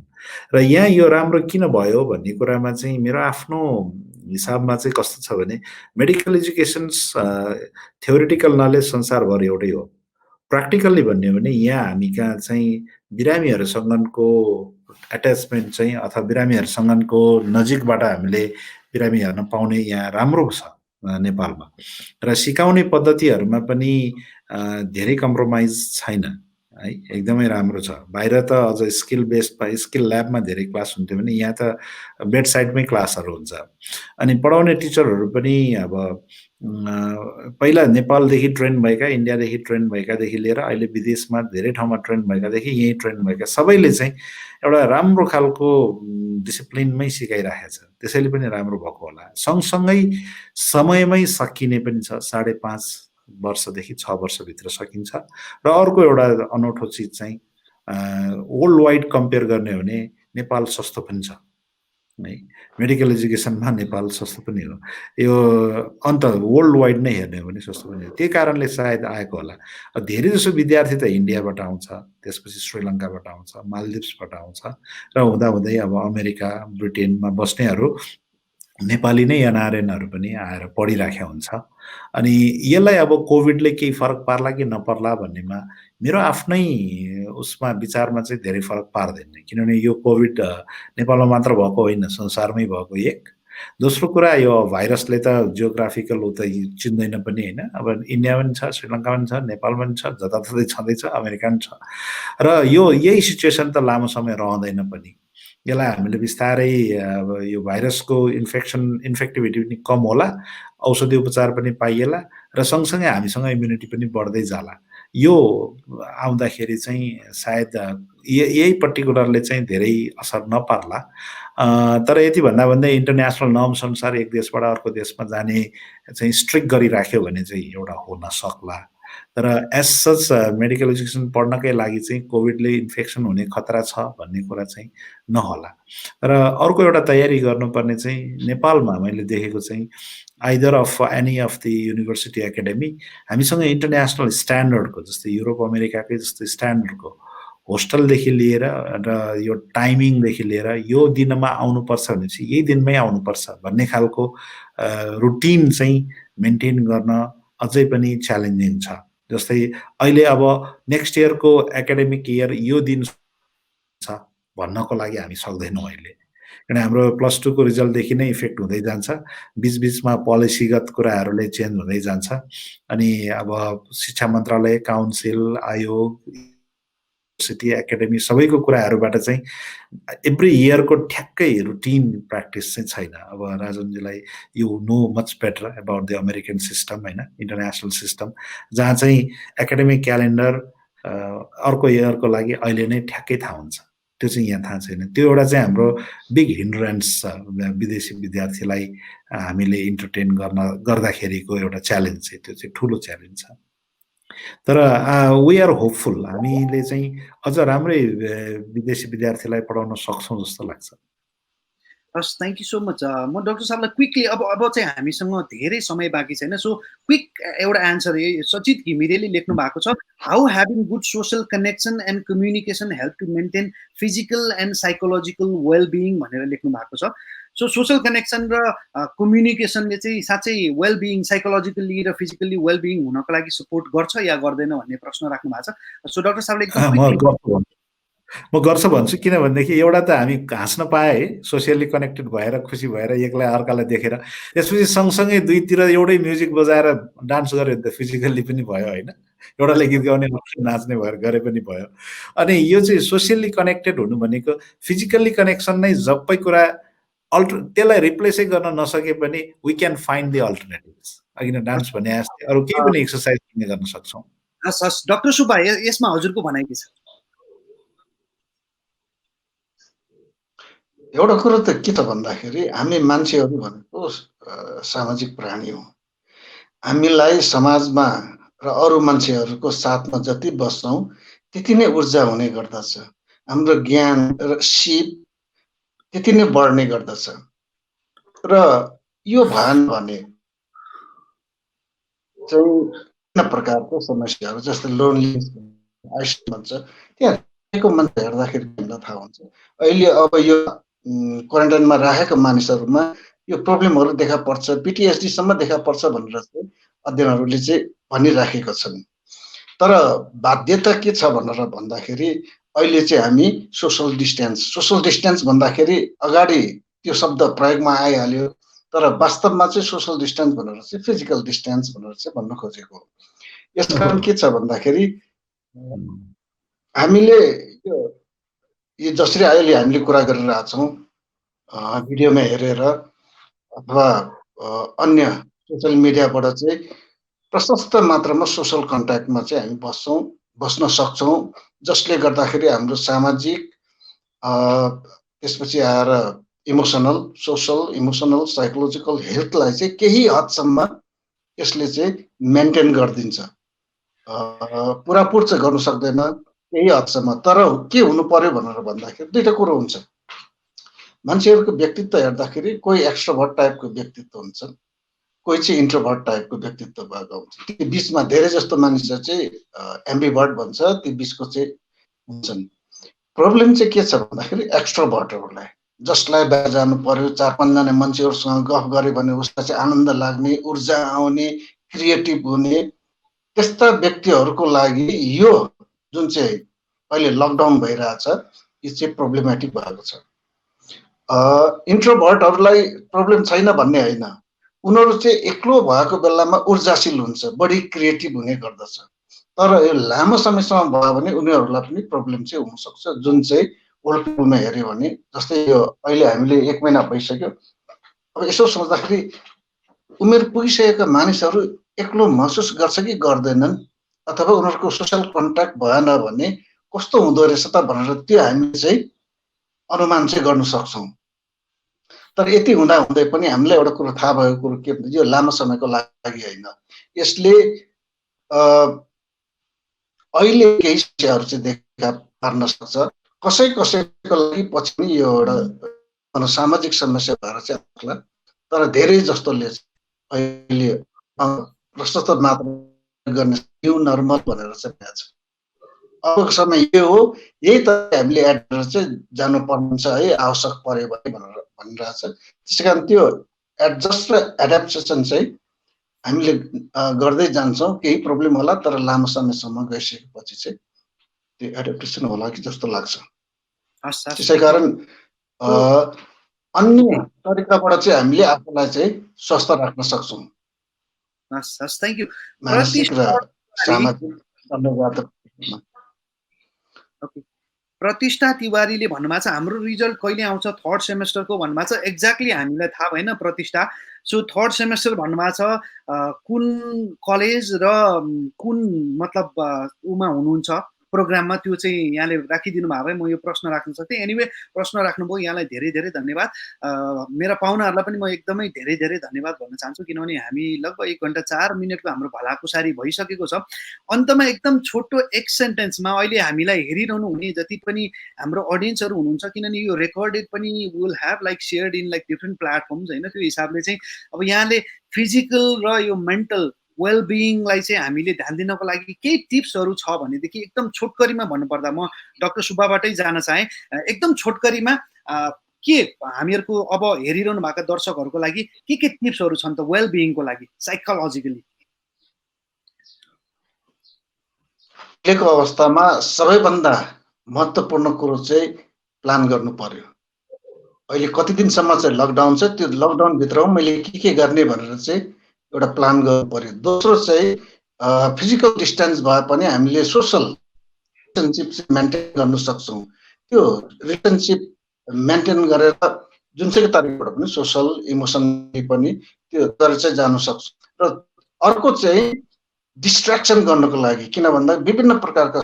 S2: र यहाँ यो राम्रो किन भयो भन्ने कुरामा चाहिँ मेरो आफ्नो हिसाबमा चाहिँ कस्तो छ भने मेडिकल एजुकेसन्स थ्योरिटिकल नलेज संसारभर एउटै हो। प्र्याक्टिकल्ली भन्यो भने यहाँ हामी कहाँ चाहिँ बिरामीहरूसँगको एट्याचमेन्ट चाहिँ अथवा बिरामीहरूसँगको नजिकबाट हामीले बिरामी हेर्न पाउने यहाँ राम्रो छ नेपालमा र सिकाउने पद्धतिहरूमा पनि धेरै कम्प्रोमाइज छैन है, एकदमै राम्रो छ। बाहिर त अझ स्किल बेस्ड स्किल ल्याबमा धेरै क्लास हुन्थ्यो भने यहाँ त बेड साइडमै क्लासहरू हुन्छ। अनि पढाउने टिचरहरू पनि अब पहिला नेपालदेखि ट्रेन भएका, इन्डियादेखि ट्रेन भएकादेखि लिएर अहिले विदेशमा धेरै ठाउँमा ट्रेन भएकादेखि यहीँ ट्रेन भएका सबैले चाहिँ एउटा राम्रो खालको डिसिप्लिनमै सिकाइराखेको छ, त्यसैले पनि राम्रो भएको होला। सँगसँगै समयमै सकिने पनि छ, 5.5 वर्षदेखि 6 वर्षभित्र सकिन्छ। र अर्को एउटा अनौठो चिज चाहिँ वर्ल्ड वाइड कम्पेयर गर्ने हो भने नेपाल सस्तो पनि छ है, मेडिकल एजुकेसनमा नेपाल सस्तो पनि हो। यो अन्त वर्ल्ड वाइड नै हेर्ने हो भने सस्तो पनि हो। त्यही कारणले सायद आएको होला। धेरै जसो विद्यार्थी त इन्डियाबाट आउँछ, त्यसपछि श्रीलङ्काबाट आउँछ, मालदिप्सबाट आउँछ र हुँदाहुँदै अब अमेरिका, ब्रिटेनमा बस्नेहरू नेपाली नै एनआरएनहरू पनि आएर पढिराखेका हुन्छ। अनि यसलाई अब कोभिडले केही फरक पार्ला कि नपर्ला भन्नेमा मेरो आफ्नै उसमा विचारमा चाहिँ धेरै फरक पार्दैन, किनभने यो कोभिड नेपालमा मात्र भएको होइन, संसारमै भएको एक। दोस्रो कुरा, यो भाइरसले त जियोग्राफिकल ऊ त चिन्दैन पनि होइन। अब इन्डिया पनि छ, श्रीलङ्का पनि छ, नेपाल पनि छ, जताततै छँदैछ, अमेरिका पनि छ। र यही सिचुएसन त लामो समय रहँदैन पनि। यसलाई हामीले बिस्तारै अब यो भाइरसको इन्फेक्टिभिटी पनि कम होला, औषधि उपचार पनि पाइएला र सँगसँगै हामीसँग इम्युनिटी पनि बढ्दै जाला। यो आउँदाखेरि चाहिँ सायद यही पर्टिकुलरले चाहिँ धेरै असर नपार्ला। तर यति भन्दा इन्टरनेसनल नर्म्स अनुसार एक देशबाट अर्को देशमा जाने चाहिँ स्ट्रिक्ट गरिराख्यो भने चाहिँ एउटा हुन सक्ला। तर एज सच मेडिकल एजुकेसन पढ्नकै लागि चाहिँ कोभिडले इन्फेक्सन हुने खतरा छ भन्ने कुरा चाहिँ नहोला। र अर्को एउटा तयारी गर्नुपर्ने चाहिँ नेपालमा मैले देखेको चाहिँ either of any of the university academy हामीसँग इन्टरनेसनल स्ट्यान्डर्डको, जस्तै युरोप अमेरिकाकै जस्तो स्ट्यान्डर्डको होस्टलदेखि लिएर र यो टाइमिङदेखि लिएर यो दिनमा आउनुपर्छ भनेपछि यही दिनमै आउनुपर्छ भन्ने खालको रुटिन चाहिँ मेन्टेन गर्न अझै पनि च्यालेन्जिङ छ। जस्तै अहिले अब नेक्स्ट इयरको एकाडेमिक इयर यो दिन छ भन्नको लागि हामी सक्दैनौँ अहिले, किन हाम्रो +2 को रिजल्टदेखि नै इफेक्ट हुँदै जान्छ, बिचबिचमा पोलिसीगत कुराहरूले चेन्ज हुँदै जान्छ। अनि अब शिक्षा मन्त्रालय, काउन्सिल, आयोग, युनिभर्सिटी, एकाडेमी सबैको कुराहरूबाट चाहिँ एभ्री इयरको ठ्याक्कै रुटिन प्र्याक्टिस चाहिँ छैन। अब राजनजीलाई you know much better about the American system होइन, इन्टरनेसनल सिस्टम, जहाँ चाहिँ एकाडेमिक क्यालेन्डर अर्को इयरको लागि अहिले नै ठ्याक्कै थाहा हुन्छ। त्यो चाहिँ यहाँ थाहा छैन। त्यो एउटा चाहिँ हाम्रो बिग हिन्ड्रेन्स छ विदेशी विद्यार्थीलाई हामीले इन्टरटेन गर्दाखेरिको एउटा च्यालेन्ज चाहिँ, त्यो चाहिँ ठुलो च्यालेन्ज छ। तर वी आर होपफुल, हामीले चाहिँ अझ राम्रै विदेशी विद्यार्थीलाई पढाउन सक्छौँ जस्तो लाग्छ।
S1: हस्, थ्याङ्क यू सो मच। म डाक्टर साहबलाई क्विकली अब चाहिँ हामीसँग धेरै समय बाँकी छैन, सो क्विक एउटा एन्सर सचित घिमिरेले लेख्नु भएको छ, how having good social connection and communication help to maintain physical and psychological wellbeing भनेर लेख्नु भएको छ। सो सोसल कनेक्सन र कम्युनिकेसनले चाहिँ साँच्चै वेलबिङ, साइकोलोजिकल्ली र फिजिकल्ली वेलबिङ हुनको लागि सपोर्ट गर्छ या गर्दैन भन्ने प्रश्न राख्नु भएको छ। सो डाक्टर साहबले एकदम
S2: म गर्छु भन्छु, किनभनेदेखि एउटा त हामी हाँस्न पाए है, सोसियली कनेक्टेड भएर खुसी भएर एकलाई अर्कालाई देखेर, त्यसपछि सँगसँगै दुईतिर एउटै म्युजिक बजाएर डान्स गऱ्यो भने त फिजिकल्ली पनि भयो होइन, एउटाले गीत गाउने नाच्ने भएर गरे पनि भयो। अनि यो चाहिँ सोसियली कनेक्टेड हुनु भनेको फिजिकल्ली कनेक्सन नै सबै कुरा त्यसलाई रिप्लेसै गर्न नसके पनि we can find the alternatives. अघि नै डान्स भने जस्तै अरू केही पनि एक्सर्साइज गर्न सक्छौँ।
S1: हस् हस्, डाक्टर सुब्बा यसमा हजुरको भनाइ के छ?
S3: एउटा कुरो त के त भन्दाखेरि हामी मान्छेहरू भनेको सामाजिक प्राणी हौँ। हामीलाई समाजमा र अरू मान्छेहरूको साथमा जति बस्छौँ त्यति नै ऊर्जा हुने गर्दछ, हाम्रो ज्ञान र सिप त्यति नै बढ्ने गर्दछ। र यो भएन भने चाहिँ विभिन्न प्रकारको समस्याहरू जस्तै लोनलीनेस आइसोलेसन भन्छ, त्यहाँ मान्छे हेर्दाखेरि हामीलाई थाहा हुन्छ। अहिले अब यो क्वारेन्टाइनमा राखेका मानिसहरूमा यो प्रब्लमहरू देखा पर्छ, पिटिएसडीसम्म देखा पर्छ भनेर चाहिँ अध्ययनहरूले चाहिँ भनिराखेका छन्। तर बाध्यता के छ भनेर भन्दाखेरि अहिले चाहिँ हामी सोसल डिस्टेन्स भन्दाखेरि अगाडि त्यो शब्द प्रयोगमा आइहाल्यो, तर वास्तवमा चाहिँ सोसल डिस्टेन्स भनेर चाहिँ फिजिकल डिस्टेन्स भनेर चाहिँ भन्न खोजेको। यसकारण के छ भन्दाखेरि हामीले यो जसरी अहिले हामीले कुरा गरिरहेका छौँ भिडियोमा हेरेर अथवा अन्य सोसियल मिडियाबाट चाहिँ प्रशस्त मात्रामा सोसल कन्ट्याक्टमा चाहिँ हामी बस्न सक्छौँ, जसले गर्दाखेरि हाम्रो सामाजिक त्यसपछि आएर इमोसनल साइकोलोजिकल हेल्थलाई चाहिँ केही हदसम्म यसले चाहिँ मेन्टेन गरिदिन्छ। पुरापुर चाहिँ गर्नु सक्दैन केही हदसम्म। तर के हुनु पर्यो भनेर भन्दाखेरि दुईटा कुरो हुन्छ। मान्छेहरूको व्यक्तित्व हेर्दाखेरि कोही एक्स्ट्रोभर्ट टाइपको व्यक्तित्व हुन्छ, कोही चाहिँ इन्ट्रोभर्ट टाइपको व्यक्तित्व भएको हुन्छ। ती बिचमा धेरै जस्तो मानिसहरू चाहिँ एम्बिभर्ट भन्छ, ती बिचको चाहिँ हुन्छन्। प्रब्लम चाहिँ के छ भन्दाखेरि एक्स्ट्रोभर्टहरूलाई, जसलाई बाहिर जानु पर्यो, 4-5 जना मान्छेहरूसँग गफ गऱ्यो भने उसलाई चाहिँ आनन्द लाग्ने, ऊर्जा आउने, क्रिएटिभ हुने, त्यस्ता व्यक्तिहरूको लागि यो जुन चाहिँ अहिले लकडाउन भइरहेछ यो चाहिँ प्रब्लमेटिक भएको छ। इन्ट्रोभर्टहरूलाई प्रब्लम छैन भन्ने होइन, उनीहरू चाहिँ एक्लो भएको बेलामा ऊर्जाशील हुन्छ, बढी क्रिएटिभ हुने गर्दछ। तर यो लामो समयसम्म भयो भने उनीहरूलाई पनि प्रब्लम चाहिँ हुनसक्छ, जुन चाहिँ ओल्ड पिपलमा हेऱ्यो भने। जस्तै यो अहिले हामीले 1 महिना भइसक्यो, अब यसो सोच्दाखेरि उमेर पुगिसकेका मानिसहरू एक्लो महसुस गर्छ कि गर्दैनन्, अथवा उनीहरूको सोसल कन्ट्याक्ट भएन भने कस्तो हुँदो रहेछ त भनेर त्यो हामीले चाहिँ अनुमान चाहिँ गर्न सक्छौँ। तर यति हुँदा हुँदै पनि हामीलाई एउटा कुरो थाहा भएको कुरो के यो लामो समयको लागि होइन। यसले अहिले केही समस्याहरू चाहिँ देखा पार्न सक्छ, कसैको लागि पछि पनि यो एउटा सामाजिक समस्या भएर चाहिँ आउला। तर धेरै जस्तोले अहिले प्रशस्त मात्रामा गर्ने न्यू नर्मल भनेर चाहिँ भन्छ। अबको समय यो हो, यही त हामीले एड गरेर चाहिँ जानुपर्ने हुन्छ है, आवश्यक पर्यो भने भनेर भनिरहेछ। त्यसै कारण त्यो एडजस्ट र एडाप्टेसन चाहिँ हामीले गर्दै जान्छौँ। केही प्रब्लम होला, तर लामो समयसम्म गइसकेपछि चाहिँ त्यो एडाप्टेसन होला कि जस्तो लाग्छ। त्यसै कारण अन्य तरिकाबाट चाहिँ हामीले आफूलाई चाहिँ स्वस्थ राख्न सक्छौँ,
S1: थ्याङ्क यू।
S3: मानसिक र सामाजिक संवेदनात्मक।
S1: प्रतिष्ठा तिवारीले भन्नुभएको छ हाम्रो रिजल्ट कहिले आउँछ 3rd सेमेस्टरको भन्नुभएको छ। एक्ज्याक्टली हामीलाई थाहा भएन प्रतिष्ठा। सो 3rd सेमेस्टर भन्नुभएको छ, कुन कलेज र कुन मतलब उमा हुनुहुन्छ प्रोग्राममा त्यो चाहिँ यहाँले राखिदिनु भयो भए म यो प्रश्न राख्न सक्थेँ। एनिवे प्रश्न राख्नुभयो, यहाँलाई धेरै धेरै धन्यवाद। मेरा पाहुनाहरूलाई पनि म एकदमै धेरै धेरै धन्यवाद भन्न चाहन्छु, किनभने हामी लगभग 1 घण्टा 4 मिनटको हाम्रो भलाकुसारी भइसकेको छ। अन्तमा एकदम छोटो एक सेन्टेन्समा अहिले हामीलाई हेरिरहनु हुने जति पनि हाम्रो अडियन्सहरू हुनुहुन्छ, किनभने यो रेकर्डेड पनि will have like सेयर्ड in like different platforms होइन, त्यो हिसाबले चाहिँ अब यहाँले फिजिकल र यो मेन्टल वेलबिङलाई चाहिँ हामीले ध्यान दिनको लागि केही टिप्सहरू छ भनेदेखि एकदम छोटकरीमा भन्नुपर्दा म डाक्टर सुब्बाबाटै जान चाहेँ। एकदम छोटकरीमा के हामीहरूको अब हेरिरहनु भएका दर्शकहरूको लागि के टिप्सहरू छन् त वेलबिङको लागि साइकोलोजिकली?
S3: अहिलेको अवस्थामा सबैभन्दा महत्त्वपूर्ण कुरो चाहिँ प्लान गर्नु पर्यो। अहिले कति दिनसम्म चाहिँ लकडाउन छ, त्यो लकडाउनभित्रमा मैले के गर्ने भनेर चाहिँ एउटा प्लान गर्नु पर्यो। दोस्रो चाहिँ फिजिकल डिस्टेन्स भए पनि हामीले सोसल रिलेसनसिप चाहिँ मेन्टेन गर्न सक्छौँ। त्यो रिलेसनसिप मेन्टेन गरेर जुन चाहिँ तरिकाबाट पनि सोसल इमोसनली पनि त्यो गरेर चाहिँ जानु सक्छौँ। र अर्को चाहिँ डिस्ट्र्याक्सन गर्नको लागि, किन भन्दा विभिन्न प्रकारका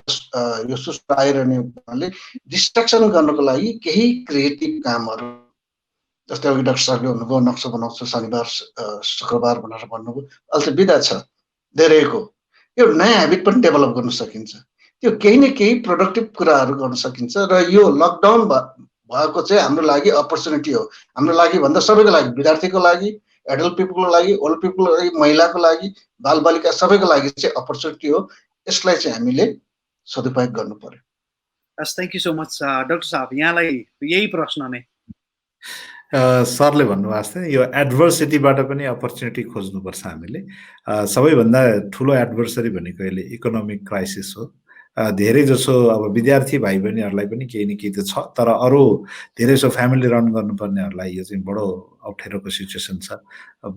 S3: यो सुस्त आइरहने हुनाले डिस्ट्र्याक्सन गर्नको लागि केही क्रिएटिभ कामहरू, जस्तै अघि डाक्टर सरले भन्नुभयो नक्सा बनाउँछु शनिबार शुक्रबार भनेर भन्नुभयो, अहिले चाहिँ बिदा छ धेरैको, यो नयाँ ह्याबिट पनि डेभलप गर्न सकिन्छ। त्यो केही न केही प्रोडक्टिभ कुराहरू गर्न सकिन्छ। र यो लकडाउन भएको चाहिँ हाम्रो लागि अपर्च्युनिटी हो। हाम्रो लागि भन्दा सबैको लागि, विद्यार्थीको लागि, एडल्ट पिपलको लागि, ओल्ड पिपलको लागि, महिलाको लागि, बालबालिका सबैको लागि चाहिँ अपर्च्युनिटी हो। यसलाई चाहिँ हामीले सदुपयोग गर्नु पर्यो।
S1: Thank you so much doctor साहब, यहाँलाई यही प्रश्न नै।
S2: सरले भन्नुभएको छ यो एडभर्सिटीबाट पनि अपर्च्युनिटी खोज्नुपर्छ हामीले। सबैभन्दा ठुलो एडभर्सरी भनेको अहिले इकोनोमिक क्राइसिस हो। धेरै जसो अब विद्यार्थी भाइ बहिनीहरूलाई पनि केही न केही त छ, तर अरू धेरै जसो फ्यामिली रन गर्नुपर्नेहरूलाई यो चाहिँ बडो अप्ठ्यारोको सिचुएसन छ, अब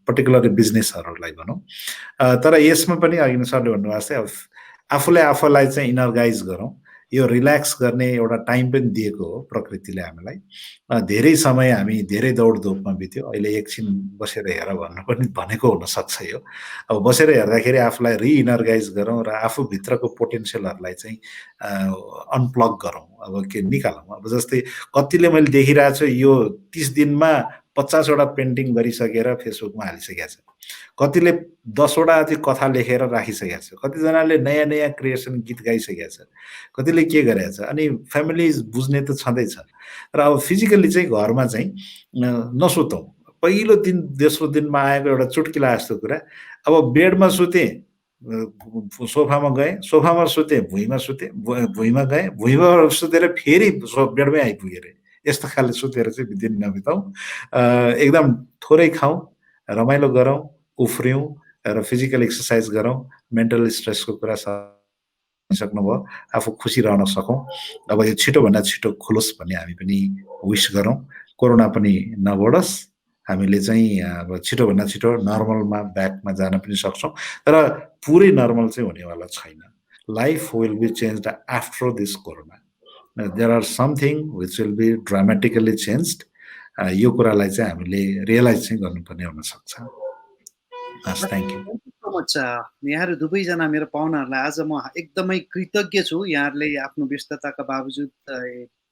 S2: पर्टिकुलरली बिजनेसहरूलाई भनौँ। तर यसमा पनि अघि नै सरले भन्नुभएको छ आफूले आफूलाई चाहिँ इनर्गाइज गरौँ। यो रिल्याक्स गर्ने एउटा टाइम पनि दिएको हो प्रकृतिले हामीलाई। धेरै समय हामी धेरै दौडधोपमा बित्यो, अहिले एकछिन बसेर हेर भन्नु पनि भनेको हुनसक्छ यो। अब बसेर हेर्दाखेरि आफूलाई रिइनर्गाइज गरौँ र आफूभित्रको पोटेन्सियलहरूलाई चाहिँ अनप्लग गरौँ, अब के निकालौँ। अब जस्तै कतिले मैले देखिरहेको छु यो 30 दिनमा 50 वटा पेन्टिङ गरिसकेर फेसबुकमा हालिसकेका छ, कतिले 10 वटा चाहिँ कथा लेखेर राखिसकेका छ, कतिजनाले नयाँ नयाँ क्रिएसन गीत गाइसकेका छ, कतिले के गरेका छ। अनि फ्यामिली बुझ्ने त छँदैछ। र अब फिजिकल्ली चाहिँ घरमा चाहिँ नसुतौँ। पहिलो दिन दोस्रो दिनमा आएको एउटा चुट्किला जस्तो कुरा। अब बेडमा सुतेँ, सोफामा गएँ, सोफामा सुतेँ, भुइँमा सुतेँ, भुइँमा गएँ, भुइँमा सुतेर फेरि बेडमै आइपुगेँ अरे। यस्तो खाले सुतेर चाहिँ दिन नबिताउँ। एकदम थोरै खाउँ, रमाइलो गरौँ, उफ्रियौँ र फिजिकल एक्सर्साइज गरौँ। मेन्टल स्ट्रेसको कुरा सक्नुभयो, आफू खुसी रहन सकौँ। अब यो छिटोभन्दा छिटो खुलोस् भन्ने हामी पनि विश गरौँ। कोरोना पनि नबढोस्, हामीले चाहिँ अब छिटोभन्दा छिटो नर्मलमा ब्याकमा जान पनि सक्छौँ। तर पुरै नर्मल चाहिँ हुनेवाला छैन। Life will be changed after this corona. There are something which will be dramatically changed. यो कुरालाई चाहिँ हामीले रियलाइज चाहिँ गर्नुपर्ने हुनसक्छ। Thank you
S1: so much. यहाँहरू दुवैजना मेरो पाहुनाहरूलाई आज म एकदमै कृतज्ञ छु। यहाँहरूले आफ्नो व्यस्तताका बावजुद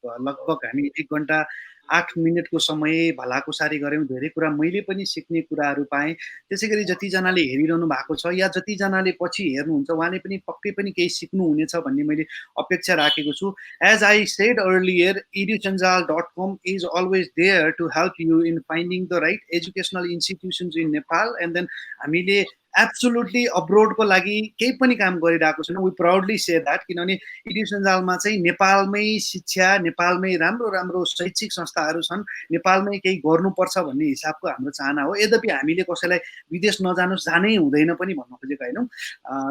S1: लगभग हामी 1 घण्टा 8 मिनटको समय भलाकुसारी गऱ्यौँ। धेरै कुरा मैले पनि सिक्ने कुराहरू पाएँ। त्यसै गरी जतिजनाले हेरिरहनु भएको छ या जतिजनाले पछि हेर्नुहुन्छ उहाँले पनि पक्कै पनि केही सिक्नुहुनेछ भन्ने मैले अपेक्षा राखेको छु। As I said earlier, edusanjal.com is always there to help you in finding the right educational institutions in Nepal. And then हामीले एब्सोल्युटली अब्रोडको लागि केही पनि काम गरिरहेको छैनौँ। वी प्राउडली से द्याट, किनभने एडुसन्जालमा चाहिँ नेपालमै शिक्षा, नेपालमै राम्रो राम्रो शैक्षिक संस्थाहरू छन्, नेपालमै केही गर्नुपर्छ भन्ने हिसाबको हाम्रो चाहना हो। यद्यपि हामीले कसैलाई विदेश नजानुहोस्, जानै हुँदैन पनि भन्न खोजेको होइनौँ।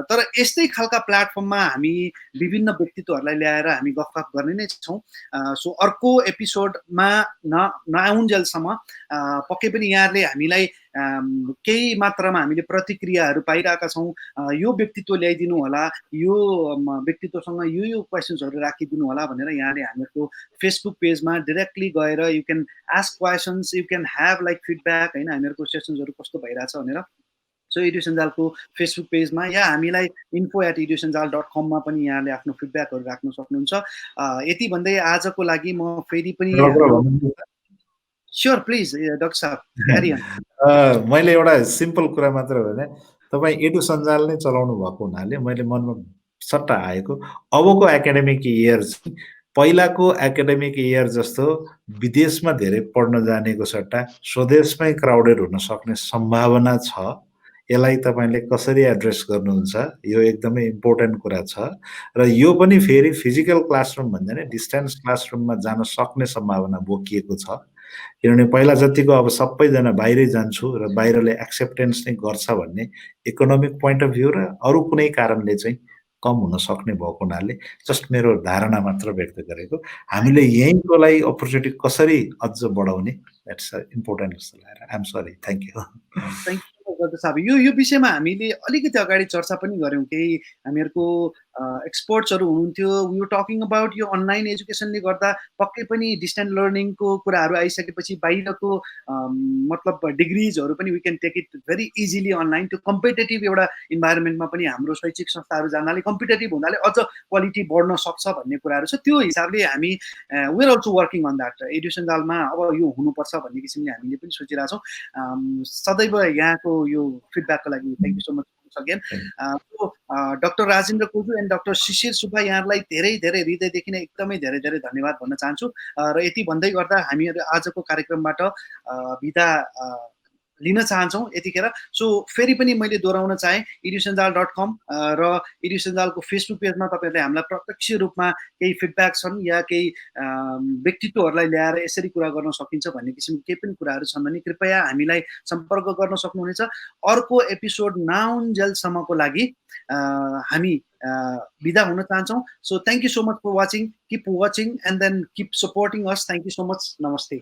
S1: तर यस्तै खालका प्लेटफर्ममा हामी विभिन्न व्यक्तित्वहरूलाई ल्याएर हामी गफगाफ गर्ने नै छौँ। सो अर्को एपिसोडमा नआउन्जेलसम्म पक्कै पनि यहाँहरूले हामीलाई केही मात्रामा हामीले प्रतिक्रियाहरू पाइरहेका छौँ। यो व्यक्तित्व ल्याइदिनु होला, यो व्यक्तित्वसँग यो क्वेसन्सहरू राखिदिनु होला भनेर यहाँले हामीहरूको फेसबुक पेजमा डिरेक्टली गएर you can ask questions, you can have like feedback होइन, हामीहरूको सेसन्सहरू कस्तो भइरहेछ भनेर। सो एडुसञ्जालको फेसबुक पेजमा या हामीलाई info@edusanjal.com मा पनि यहाँले आफ्नो फिडब्याकहरू राख्न सक्नुहुन्छ। यति भन्दै आजको लागि म फेरि पनि स्योर प्लिज डाक्टर साहब क्यारी अन।
S2: मैले एउटा सिम्पल कुरा मात्र भने तपाईँ एडुसञ्जाल नै चलाउनु भएको हुनाले मैले मनमा सट्टा आएको अबको एकाडेमिक इयर चाहिँ पहिलाको एकाडेमिक इयर जस्तो विदेशमा धेरै पढ्न जानेको सट्टा स्वदेशमै क्राउडेड हुन सक्ने सम्भावना छ। यसलाई तपाईँले कसरी एड्रेस गर्नुहुन्छ यो एकदमै इम्पोर्टेन्ट कुरा छ र यो पनि फेरि फिजिकल क्लासरुम भन्दा डिस्टेन्स क्लासरुममा जान सक्ने सम्भावना बोकिएको छ। किनभने पहिला जतिको अब सबैजना बाहिरै जान्छु र बाहिरले एक्सेप्टेन्स नै गर्छ भन्ने इकोनोमिक पोइन्ट अफ भ्यू र अरू कुनै कारणले चाहिँ कम हुन सक्ने भएको हुनाले जस्ट मेरो धारणा मात्र व्यक्त गरेको। हामीले यहीँकोलाई अपर्च्युनिटी कसरी अझ बढाउने द्याट्स इम्पोर्टेन्ट जस्तो लागेर I'm sorry thank you.
S1: Thank you doctor साहब। यो विषयमा हामीले अलिकति अगाडि चर्चा पनि गऱ्यौँ। केही हामीहरूको एक्सपर्ट्सहरू हुनुहुन्थ्यो। वी वर टकिङ अबाउट यो अनलाइन एजुकेसनले गर्दा पक्कै पनि डिस्टेन्स लर्निङको कुराहरू आइसकेपछि बाहिरको मतलब डिग्रिजहरू पनि we can take it very easily online. त्यो कम्पिटेटिभ एउटा इन्भाइरोमेन्टमा पनि हाम्रो शैक्षिक संस्थाहरू जानाले कम्पिटेटिभ हुनाले अझ क्वालिटी बढ्न सक्छ भन्ने कुराहरू छ। त्यो हिसाबले हामी we are also working on that. एडुसञ्जालमा अब यो हुनुपर्छ भन्ने किसिमले हामीले पनि सोचिरहेछौँ। सदैव यहाँको यो फिडब्याकको लागि thank you so much again. Doctor Rajendra Koju and doctor Shishir Subba यहाँहरूलाई धेरै धेरै हृदयदेखि नै एकदमै धेरै धेरै धन्यवाद भन्न चाहन्छु। र यति भन्दै गर्दा हामीहरू आजको कार्यक्रमबाट बिदा लिन चाहन्छौँ यतिखेर। सो फेरि पनि मैले दोहोऱ्याउन चाहेँ edusanjal.com र एडुसञ्जालको फेसबुक पेजमा तपाईँहरूले हामीलाई प्रत्यक्ष रूपमा केही फिडब्याक छन् या केही व्यक्तित्वहरूलाई ल्याएर यसरी कुरा गर्न सकिन्छ भन्ने किसिमको केही पनि कुराहरू छन् भने कृपया हामीलाई सम्पर्क गर्न सक्नुहुनेछ। अर्को एपिसोड नाउन्जेलसम्मको लागि हामी बिदा हुन चाहन्छौँ। So thank you so much for watching. Keep watching and then keep supporting us. Thank you so much. नमस्ते।